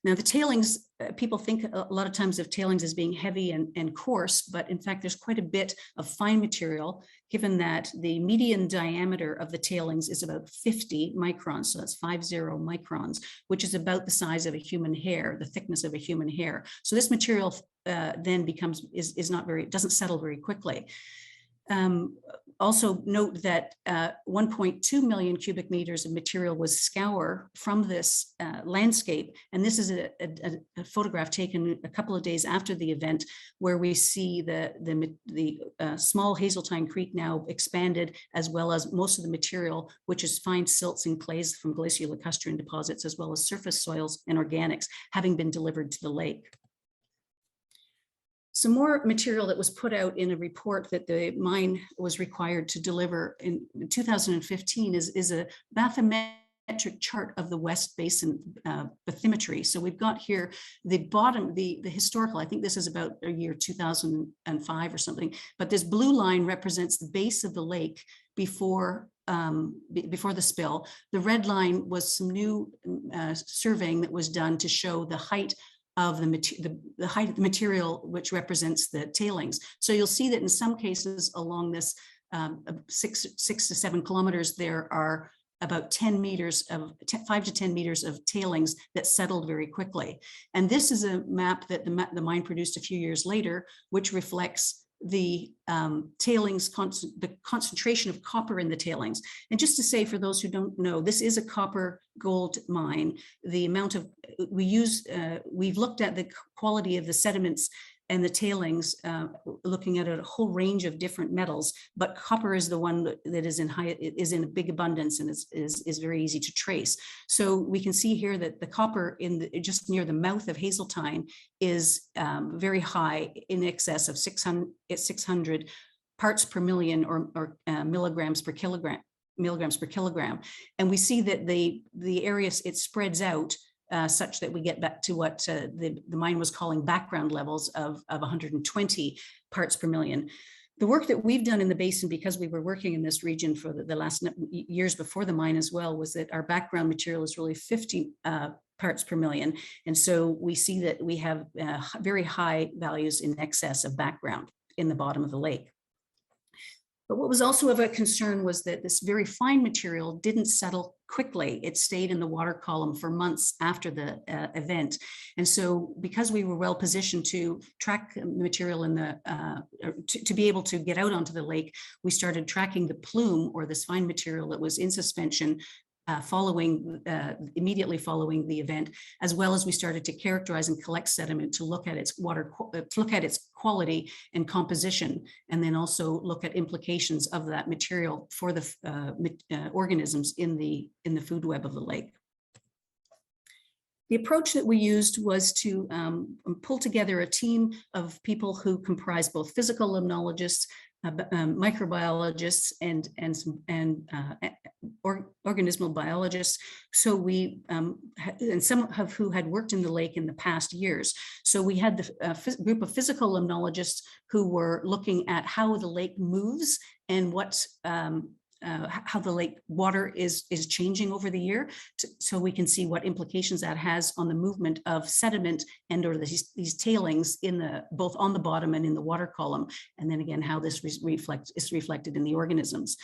Now, the tailings, people think a lot of times of tailings as being heavy and coarse, but in fact, there's quite a bit of fine material, given that the median diameter of the tailings is about 50 microns. So that's 50 microns, which is about the size of a human hair, the thickness of a human hair. So this material then is not very, it doesn't settle very quickly. Also note that 1.2 million cubic meters of material was scour from this landscape. And this is a photograph taken a couple of days after the event, where we see the small Hazeltine Creek now expanded, as well as most of the material, which is fine silts and clays from glacial-lacustrine deposits, as well as surface soils and organics, having been delivered to the lake. Some more material that was put out in a report that the mine was required to deliver in 2015 is a bathymetric chart of the West Basin bathymetry. So we've got here the bottom, the historical, I think this is about a year 2005 or something, but this blue line represents the base of the lake before before the spill. The red line was some new surveying that was done to show the height of the height of the material, which represents the tailings. So you'll see that in some cases along this 6 to 7 kilometers, there are about 10 meters of 5 to 10 meters of tailings that settled very quickly. And this is a map that the mine produced a few years later, which reflects the tailings, the concentration of copper in the tailings. And just to say, for those who don't know, this is a copper gold mine. The amount of, we've looked at the quality of the sediments and the tailings, looking at a whole range of different metals, but copper is the one that is in a big abundance and is very easy to trace. So we can see here that the copper just near the mouth of Hazeltine is very high, in excess of 600 parts per million or milligrams per kilogram. And we see that the areas, it spreads out such that we get back to what the mine was calling background levels of 120 parts per million. The work that we've done in the basin, because we were working in this region for the last years before the mine as well, was that our background material is really 50 parts per million. And so we see that we have very high values in excess of background in the bottom of the lake. But what was also of a concern was that this very fine material didn't settle quickly. It stayed in the water column for months after the event. And so because we were well positioned to track material in the, to be able to get out onto the lake, we started tracking the plume, or this fine material that was in suspension immediately following the event, as well as we started to characterize and collect sediment to look at its quality and composition, and then also look at implications of that material for the organisms in the food web of the lake. The approach that we used was to pull together a team of people who comprise both physical limnologists, microbiologists, and organismal biologists. So we, and some of who had worked in the lake in the past years. So we had the group of physical limnologists who were looking at how the lake moves and what how the lake water is changing over the year, so we can see what implications that has on the movement of sediment and or these tailings both on the bottom and in the water column, and then again how this is reflected in the organisms.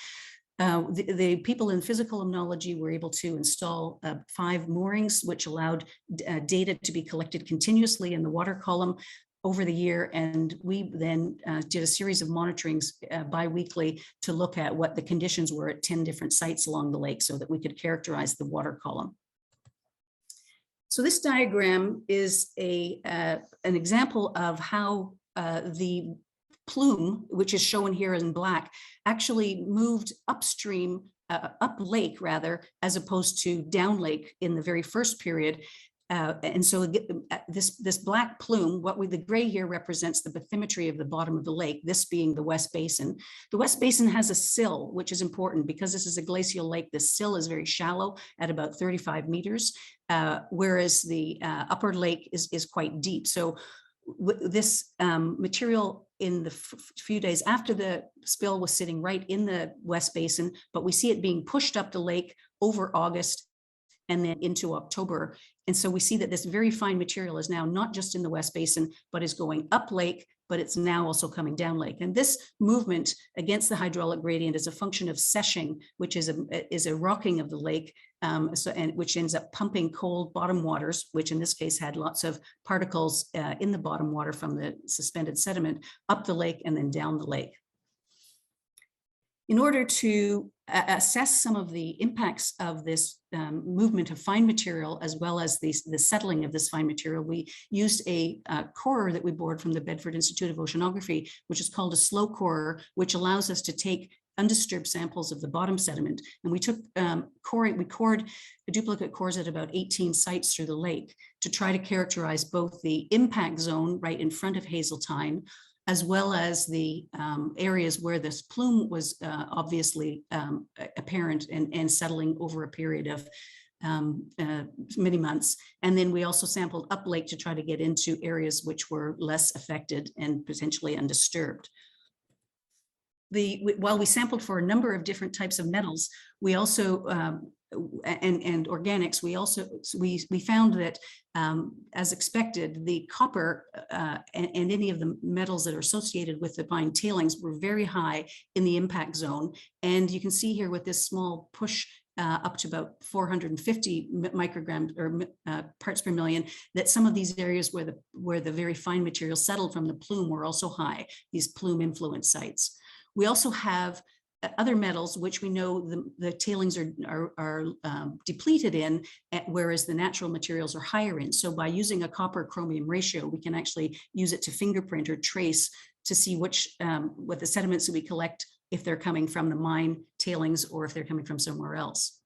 The people in physical limnology were able to install 5 moorings, which allowed data to be collected continuously in the water column over the year, and we then did a series of monitorings bi-weekly to look at what the conditions were at 10 different sites along the lake so that we could characterize the water column. So this diagram is an example of how the plume, which is shown here in black, actually moved upstream, up lake rather, as opposed to down lake in the very first period. And so this black plume, the gray here represents the bathymetry of the bottom of the lake, this being the West Basin. The West Basin has a sill, which is important because this is a glacial lake. The sill is very shallow at about 35 meters, whereas the upper lake is quite deep. So this material in the few days after the spill was sitting right in the West Basin, but we see it being pushed up the lake over August and then into October. And so we see that this very fine material is now not just in the West Basin, but is going up lake, but it's now also coming down lake. And this movement against the hydraulic gradient is a function of seshing, which is a rocking of the lake, which ends up pumping cold bottom waters, which in this case had lots of particles in the bottom water from the suspended sediment, up the lake and then down the lake. In order to assess some of the impacts of this movement of fine material, as well as the settling of this fine material, we used a corer that we borrowed from the Bedford Institute of Oceanography, which is called a slow corer, which allows us to take undisturbed samples of the bottom sediment. And we took we cored duplicate cores at about 18 sites through the lake to try to characterize both the impact zone right in front of Hazeltine, as well as the areas where this plume was obviously apparent and settling over a period of many months. And then we also sampled up lake to try to get into areas which were less affected and potentially undisturbed. while we sampled for a number of different types of metals, we also and organics, we found that as expected, the copper and any of the metals that are associated with the mine tailings were very high in the impact zone. And you can see here with this small push up to about 450 micrograms or parts per million, that some of these areas where the very fine material settled from the plume were also high, these plume influence sites. We also have other metals, which we know the tailings are depleted in, whereas the natural materials are higher in. So by using a copper chromium ratio, we can actually use it to fingerprint or trace to see what the sediments that we collect, if they're coming from the mine tailings or if they're coming from somewhere else.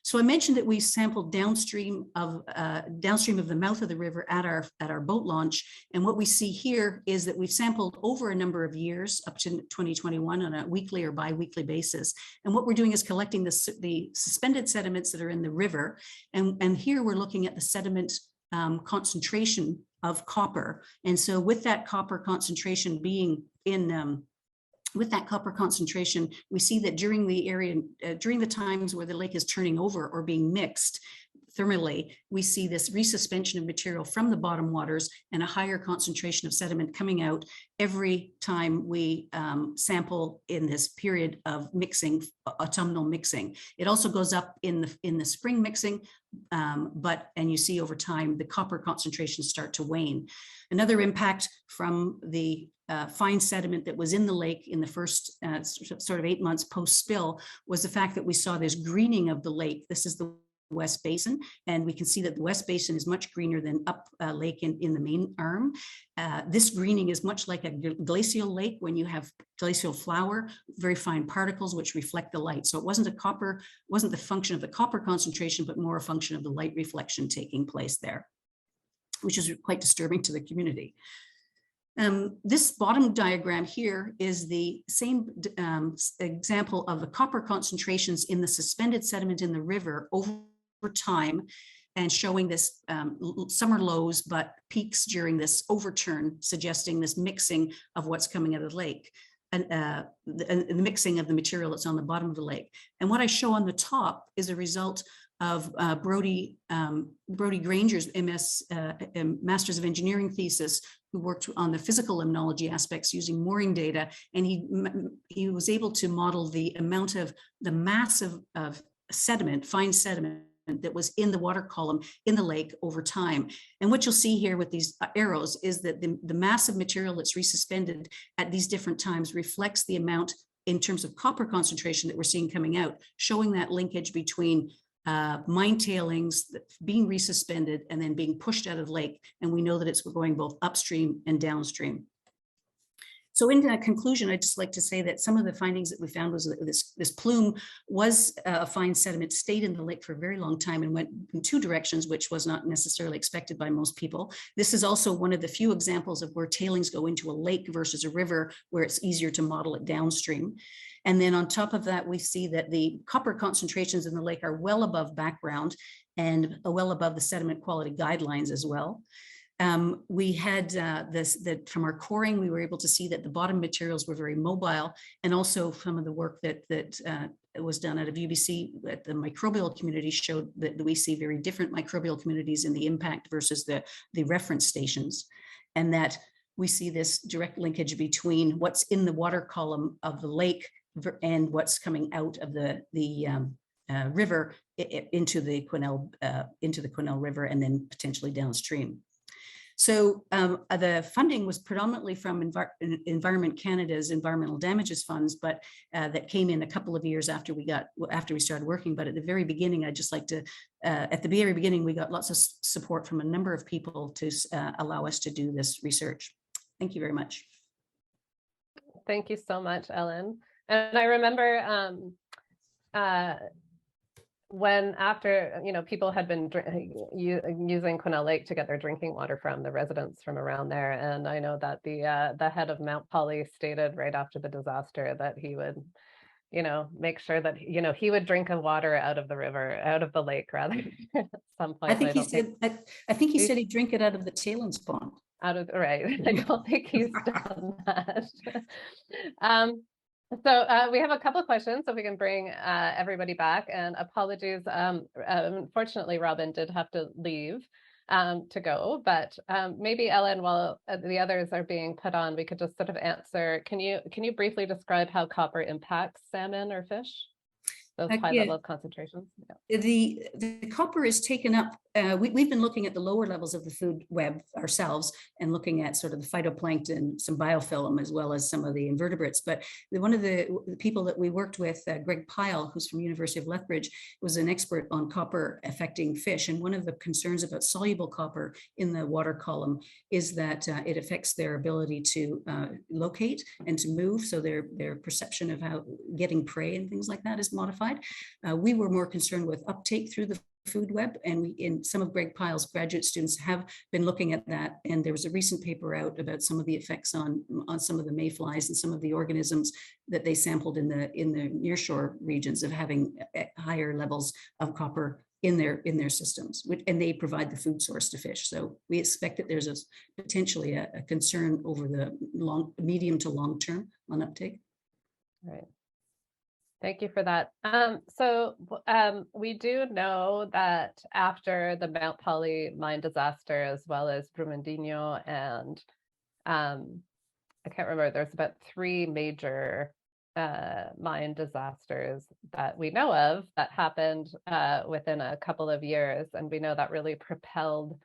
So I mentioned that we sampled downstream of the mouth of the river at our boat launch. And what we see here is that we've sampled over a number of years up to 2021 on a weekly or bi-weekly basis. And what we're doing is collecting the suspended sediments that are in the river. And here we're looking at the sediment concentration of copper. And so with that copper concentration being in with that copper concentration, we see that during the times where the lake is turning over or being mixed thermally, we see this resuspension of material from the bottom waters and a higher concentration of sediment coming out every time we sample in this period of mixing, autumnal mixing. It also goes up in the spring mixing, and you see over time the copper concentrations start to wane. Another impact from the fine sediment that was in the lake in the first sort of 8 months post-spill was the fact that we saw this greening of the lake. This is the West Basin, and we can see that the West Basin is much greener than up lake in the main arm. This greening is much like a glacial lake when you have glacial flour, very fine particles which reflect the light. So it wasn't the function of the copper concentration, but more a function of the light reflection taking place there, which is quite disturbing to the community. This bottom diagram here is the same example of the copper concentrations in the suspended sediment in the river over time, and showing this summer lows, but peaks during this overturn, suggesting this mixing of what's coming out of the lake. And the mixing of the material that's on the bottom of the lake. And what I show on the top is a result of Brody Granger's MS Masters of Engineering thesis, who worked on the physical limnology aspects using mooring data, and he was able to model the amount of the mass of sediment, fine sediment, that was in the water column in the lake over time. And what you'll see here with these arrows is that the massive material that's resuspended at these different times reflects the amount in terms of copper concentration that we're seeing coming out, showing that linkage between mine tailings being resuspended and then being pushed out of the lake. And we know that it's going both upstream and downstream. So in conclusion, I'd just like to say that some of the findings that we found was that this plume was a fine sediment, stayed in the lake for a very long time and went in two directions, which was not necessarily expected by most people. This is also one of the few examples of where tailings go into a lake versus a river, where it's easier to model it downstream. And then on top of that, we see that the copper concentrations in the lake are well above background and well above the sediment quality guidelines as well. We had that from our coring, we were able to see that the bottom materials were very mobile, and also some of the work that was done out of UBC at the microbial community showed that we see very different microbial communities in the impact versus the reference stations, and that we see this direct linkage between what's in the water column of the lake and what's coming out of the river into the Quesnel River and then potentially downstream. So the funding was predominantly from Environment Canada's environmental damages funds, but that came in a couple of years after we started working. But at the very beginning, I'd just like to, at the very beginning, we got lots of support from a number of people to allow us to do this research. Thank you very much. Thank you so much, Ellen. And I remember when after, people had been using Quesnel Lake to get their drinking water from the residents from around there. And I know that the head of Mount Poly stated right after the disaster that he would, make sure that, he would drink water out of the river, out of the lake rather at some point. I think he said he'd drink it out of the tailings pond. Right. I don't think he's done that. So we have a couple of questions, so we can bring everybody back. And apologies, unfortunately, Robin did have to leave to go, but maybe Ellen, while the others are being put on, we could just sort of answer. Can you briefly describe how copper impacts salmon or fish? Those high Yeah. level of concentrations. Yeah. The copper is taken up. We've been looking at the lower levels of the food web ourselves and looking at sort of the phytoplankton, some biofilm, as well as some of the invertebrates. But one of the people that we worked with, Greg Pyle, who's from University of Lethbridge, was an expert on copper affecting fish. And one of the concerns about soluble copper in the water column is that it affects their ability to locate and to move. So their perception of how getting prey and things like that is modified. We were more concerned with uptake through the food web, and in some of Greg Pyle's graduate students have been looking at that. And there was a recent paper out about some of the effects on some of the mayflies and some of the organisms that they sampled in the nearshore regions of having higher levels of copper in their systems, and they provide the food source to fish. So we expect that there's potentially a concern over the medium to long term on uptake. Right. Thank you for that. We do know that after the Mount Poly mine disaster, as well as Brumadinho, and I can't remember, there's about 3 major mine disasters that we know of that happened within a couple of years. And we know that really propelled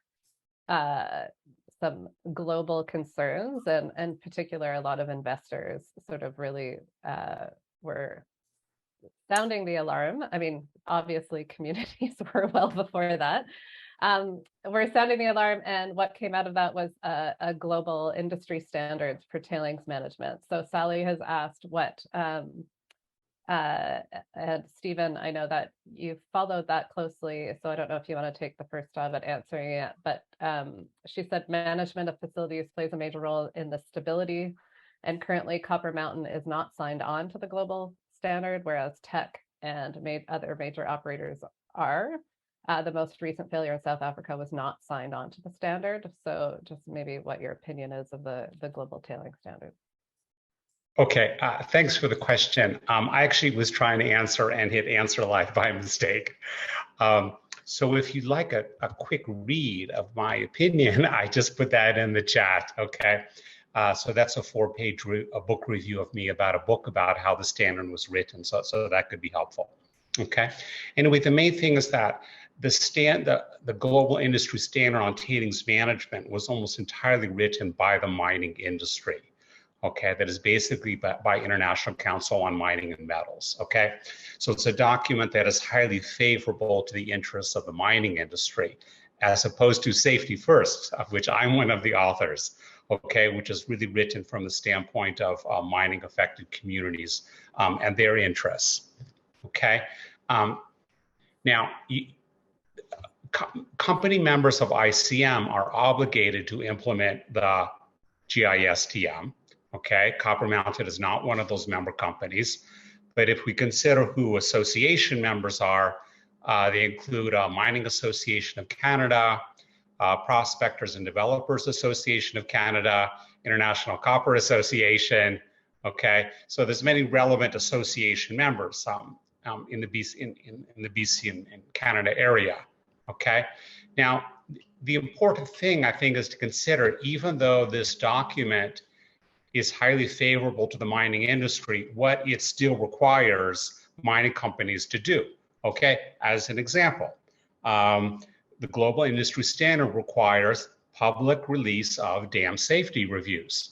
some global concerns, and in particular, a lot of investors sort of really were sounding the alarm. I mean, obviously communities were well before that. We're sounding the alarm, and what came out of that was a global industry standards for tailings management. So Sally has asked what, and Stephen, I know that you've followed that closely, so I don't know if you want to take the first stab at answering it, but she said management of facilities plays a major role in the stability, and currently Copper Mountain is not signed on to the global standard, whereas Teck and other major operators are. The most recent failure in South Africa was not signed on to the standard. So just maybe what your opinion is of the global tailing standard. Okay, thanks for the question. I actually was trying to answer and hit answer live by mistake. So if you'd like a quick read of my opinion, I just put that in the chat, okay? So that's a 4-page book review of me about a book about how the standard was written, so that could be helpful, okay? Anyway, the main thing is that the global industry standard on tailings management was almost entirely written by the mining industry, okay? That is basically by International Council on Mining and Metals, okay? So it's a document that is highly favorable to the interests of the mining industry, as opposed to Safety First, of which I'm one of the authors, okay, which is really written from the standpoint of mining affected communities and their interests, okay? Now, company members of ICM are obligated to implement the GISTM, okay? Copper Mountain is not one of those member companies, but if we consider who association members are, they include Mining Association of Canada, Prospectors and Developers Association of Canada, International Copper Association, okay? So there's many relevant association members in the BC and Canada area, okay? Now, the important thing I think is to consider, even though this document is highly favorable to the mining industry, what it still requires mining companies to do, okay? As an example, the global industry standard requires public release of dam safety reviews.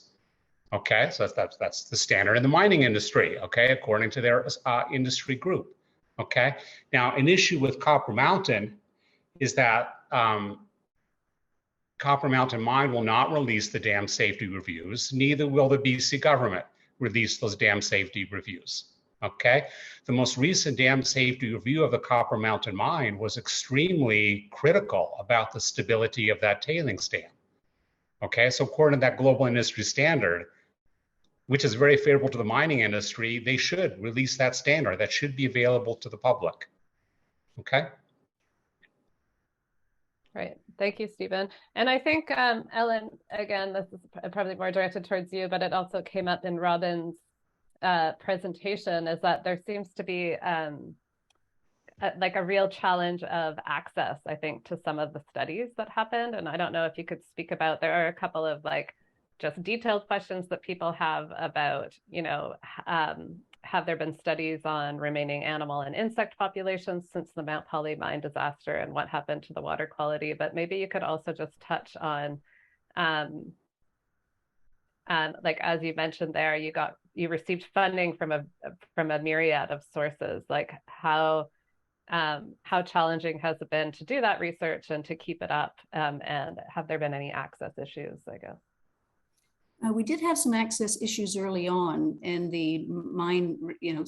Okay, so that's the standard in the mining industry, okay, according to their industry group. Okay, now an issue with Copper Mountain is that Copper Mountain Mine will not release the dam safety reviews, neither will the BC government release those dam safety reviews. Okay, the most recent dam safety review of the Copper Mountain Mine was extremely critical about the stability of that tailings dam. Okay, so according to that global industry standard, which is very favorable to the mining industry, they should release that standard. That should be available to the public. Okay. Right. Thank you, Stephen. And I think, Ellen, again, this is probably more directed towards you, but it also came up in Robin's presentation is that there seems to be like a real challenge of access, I think, to some of the studies that happened. And I don't know if you could speak about, there are a couple of like just detailed questions that people have about, you know, have there been studies on remaining animal and insect populations since the Mount Poly mine disaster and what happened to the water quality? But maybe you could also just touch on, like as you mentioned there, you received funding from a myriad of sources. Like how challenging has it been to do that research and to keep it up? And have there been any access issues, I guess? We did have some access issues early on, and the mine, you know,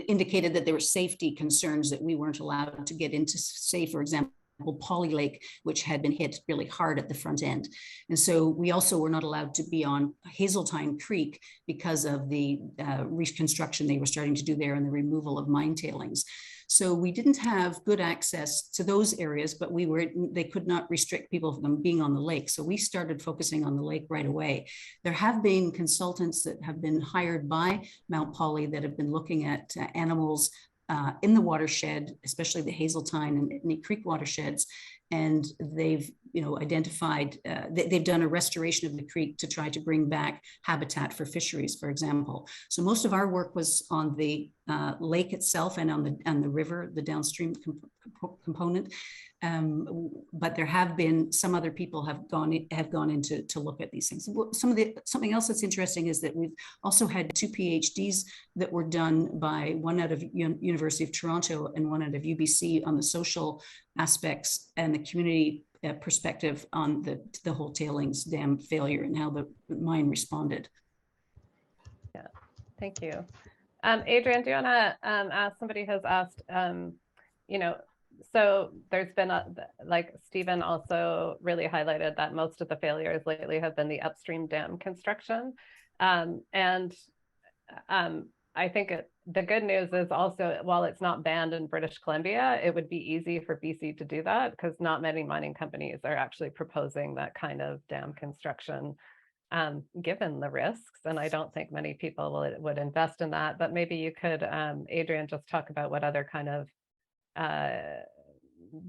indicated that there were safety concerns that we weren't allowed to get into, say, for example, Poly Lake, which had been hit really hard at the front end. And so we also were not allowed to be on Hazeltine Creek because of the reconstruction they were starting to do there and the removal of mine tailings. So we didn't have good access to those areas, but they could not restrict people from being on the lake. So we started focusing on the lake right away. There have been consultants that have been hired by Mount Poly that have been looking at animals in the watershed, especially the Hazeltine and Nittany Creek watersheds. And they've, you know, identified, they've done a restoration of the creek to try to bring back habitat for fisheries, for example. So most of our work was on the lake itself and on the river, the downstream component. But there have been some other people have gone in to look at these things. Something else that's interesting is that we've also had 2 PhDs that were done by one out of University of Toronto and one out of UBC on the social aspects and the community perspective on the whole tailings dam failure and how the mine responded. Yeah, thank you. Adrienne, do you want to ask, somebody has asked, you know, so there's been like Stephen also really highlighted that most of the failures lately have been the upstream dam construction. And I think the good news is also, while it's not banned in British Columbia, it would be easy for BC to do that because not many mining companies are actually proposing that kind of dam construction, given the risks. And I don't think many people would invest in that, but maybe you could, Adrienne, just talk about what other kind of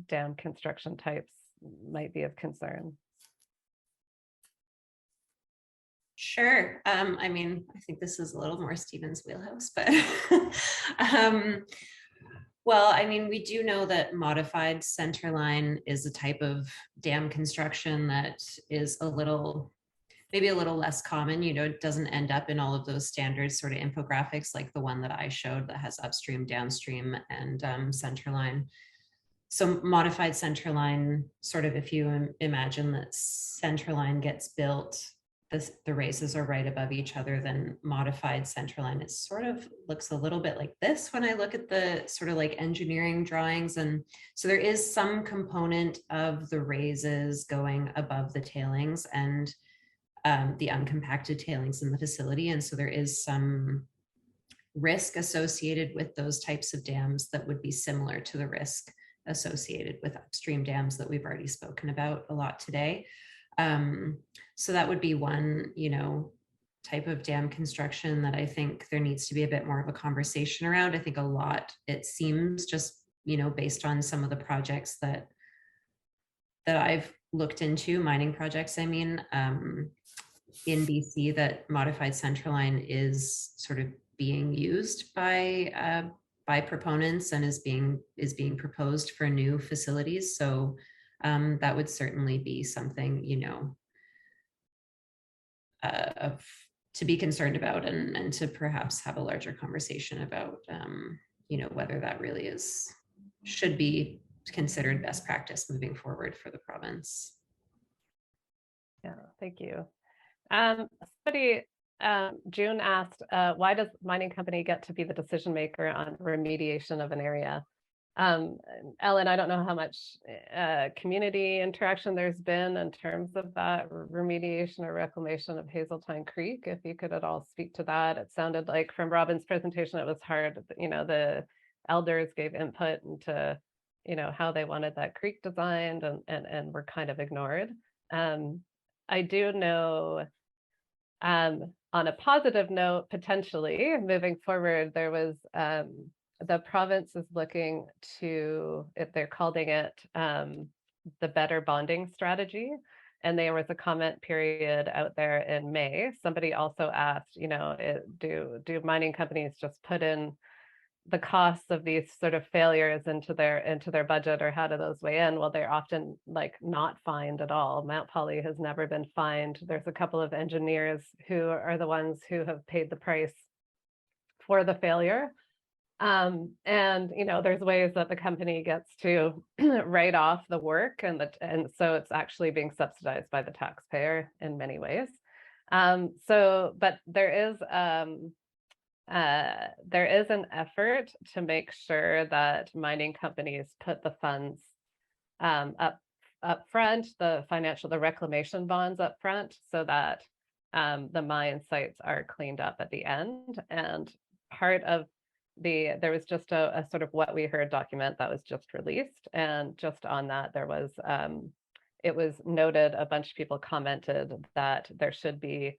dam construction types might be of concern. Sure. I mean, I think this is a little more Stephen's wheelhouse, but well, I mean, we do know that modified centerline is a type of dam construction that is maybe a little less common. You know, it doesn't end up in all of those standard sort of infographics like the one that I showed that has upstream, downstream, and centerline. So modified centerline, sort of, if you imagine that centerline gets built, the races are right above each other, then modified centerline, it sort of looks a little bit like this when I look at the sort of like engineering drawings. And so there is some component of the raises going above the tailings and the uncompacted tailings in the facility. And so there is some risk associated with those types of dams that would be similar to the risk associated with upstream dams that we've already spoken about a lot today. So that would be one, you know, type of dam construction that I think there needs to be a bit more of a conversation around. I think a lot, it seems, just, you know, based on some of the projects that I've looked into, mining projects, I mean, in BC, that modified centerline is sort of being used by proponents and is being proposed for new facilities. So that would certainly be something, you know, to be concerned about and to perhaps have a larger conversation about, you know, whether that really should be considered best practice moving forward for the province. Yeah, thank you. Somebody, June asked, why does mining company get to be the decision maker on remediation of an area? Ellen, I don't know how much community interaction there's been in terms of that remediation or reclamation of Hazeltine Creek. If you could at all speak to that. It sounded like from Robin's presentation, it was hard, you know, the elders gave input into, you know, how they wanted that creek designed and were kind of ignored. I do know on a positive note, potentially moving forward, there was the province is looking to, if they're calling it the better bonding strategy. And there was a comment period out there in May. Somebody also asked, do mining companies just put in the costs of these sort of failures into their budget, or how do those weigh in? Well, they're often like not fined at all. Mount Poly has never been fined. There's a couple of engineers who are the ones who have paid the price for the failure. And there's ways that the company gets to write off the work, and so it's actually being subsidized by the taxpayer in many ways. But there is an effort to make sure that mining companies put the funds up front, the reclamation bonds up front, so that the mine sites are cleaned up at the end. And part of there was just a sort of what we heard document that was just released, and just on that there was it was noted, a bunch of people commented that there should be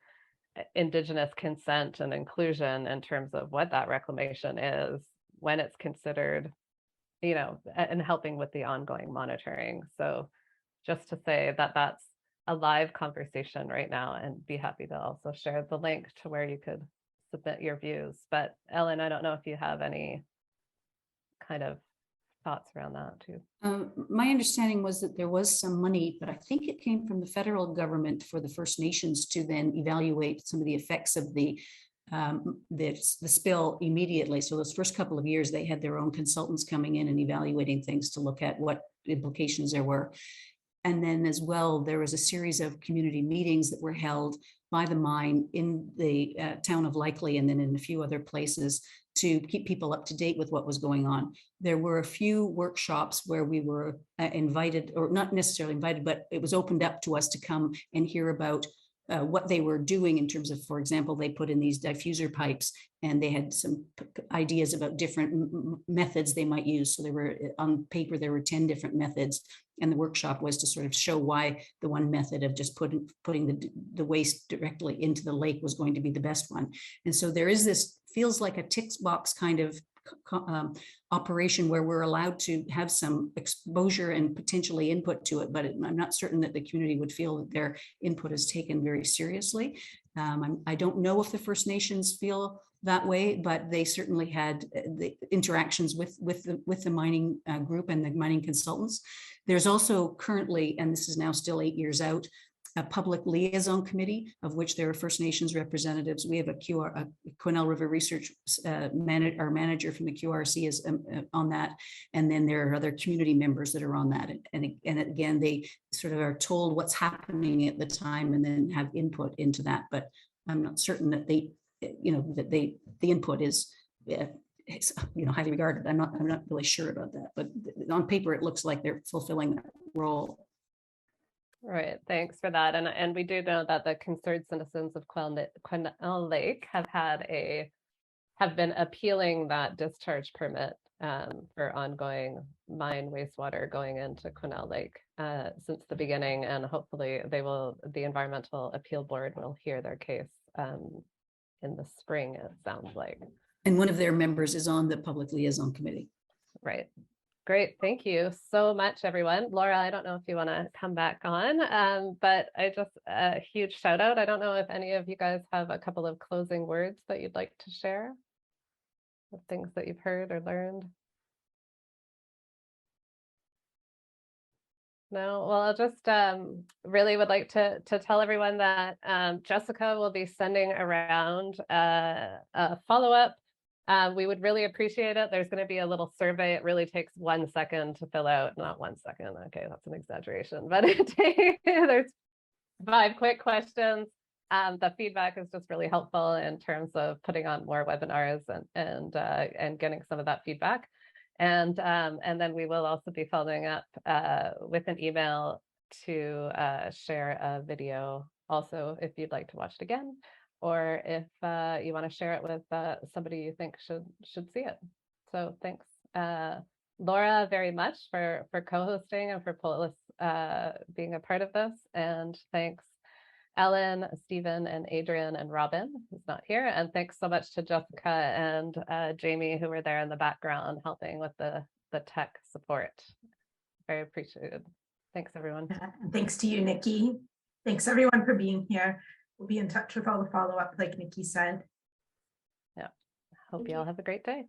Indigenous consent and inclusion in terms of what that reclamation is, when it's considered, and helping with the ongoing monitoring. So just to say that that's a live conversation right now, and be happy to also share the link to where you could submit your views. But Ellen, I don't know if you have any kind of thoughts around that too. My understanding was that there was some money, but I think it came from the federal government for the First Nations to then evaluate some of the effects of the spill immediately. So those first couple of years, they had their own consultants coming in and evaluating things to look at what implications there were. And then as well, there was a series of community meetings that were held by the mine in the town of Likely, and then in a few other places, to keep people up to date with what was going on. There were a few workshops where we were invited, or not necessarily invited, but it was opened up to us to come and hear about what they were doing in terms of, for example, they put in these diffuser pipes, and they had some ideas about different methods they might use. So there were, on paper, there were 10 different methods. And the workshop was to sort of show why the one method of just putting the waste directly into the lake was going to be the best one. And so there is this, feels like a tick box kind of operation where we're allowed to have some exposure and potentially input to it, but I'm not certain that the community would feel that their input is taken very seriously. I don't know if the First Nations feel that way, but they certainly had the interactions with the mining group and the mining consultants. There's also currently, and this is now still 8 years out, a public liaison committee, of which there are First Nations representatives. We have a Quesnel River Research our manager from the QRC is on that. And then there are other community members that are on that. And again, they sort of are told what's happening at the time and then have input into that. But I'm not certain that the input is highly regarded. I'm not really sure about that, but on paper, it looks like they're fulfilling that role. Right, thanks for that. And we do know that the concerned citizens of Quesnel Lake have been appealing that discharge permit for ongoing mine wastewater going into Quesnel Lake since the beginning, and hopefully the Environmental Appeal Board will hear their case in the spring, it sounds like. And one of their members is on the public liaison committee. Right. Great. Thank you so much, everyone. Laura, I don't know if you want to come back on, but a huge shout out. I don't know if any of you guys have a couple of closing words that you'd like to share, of things that you've heard or learned. No, well, I'll just really would like to tell everyone that Jessica will be sending around a follow-up. We would really appreciate it. There's going to be a little survey. It really takes 1 second to fill out. Not 1 second. Okay, that's an exaggeration, but there's 5 quick questions. The feedback is just really helpful in terms of putting on more webinars and getting some of that feedback. And then we will also be following up with an email to share a video also if you'd like to watch it again, or if you want to share it with somebody you think should see it. So thanks, Laura, very much for co-hosting and for POLIS being a part of this. And thanks, Ellen, Stephen, and Adrienne, and Robin, who's not here. And thanks so much to Jessica and Jamie, who were there in the background helping with the tech support. Very appreciated. Thanks, everyone. And thanks to you, Nikki. Thanks everyone for being here. We'll be in touch with all the follow-up, like Nikki said. Yeah. Hope you all have a great day.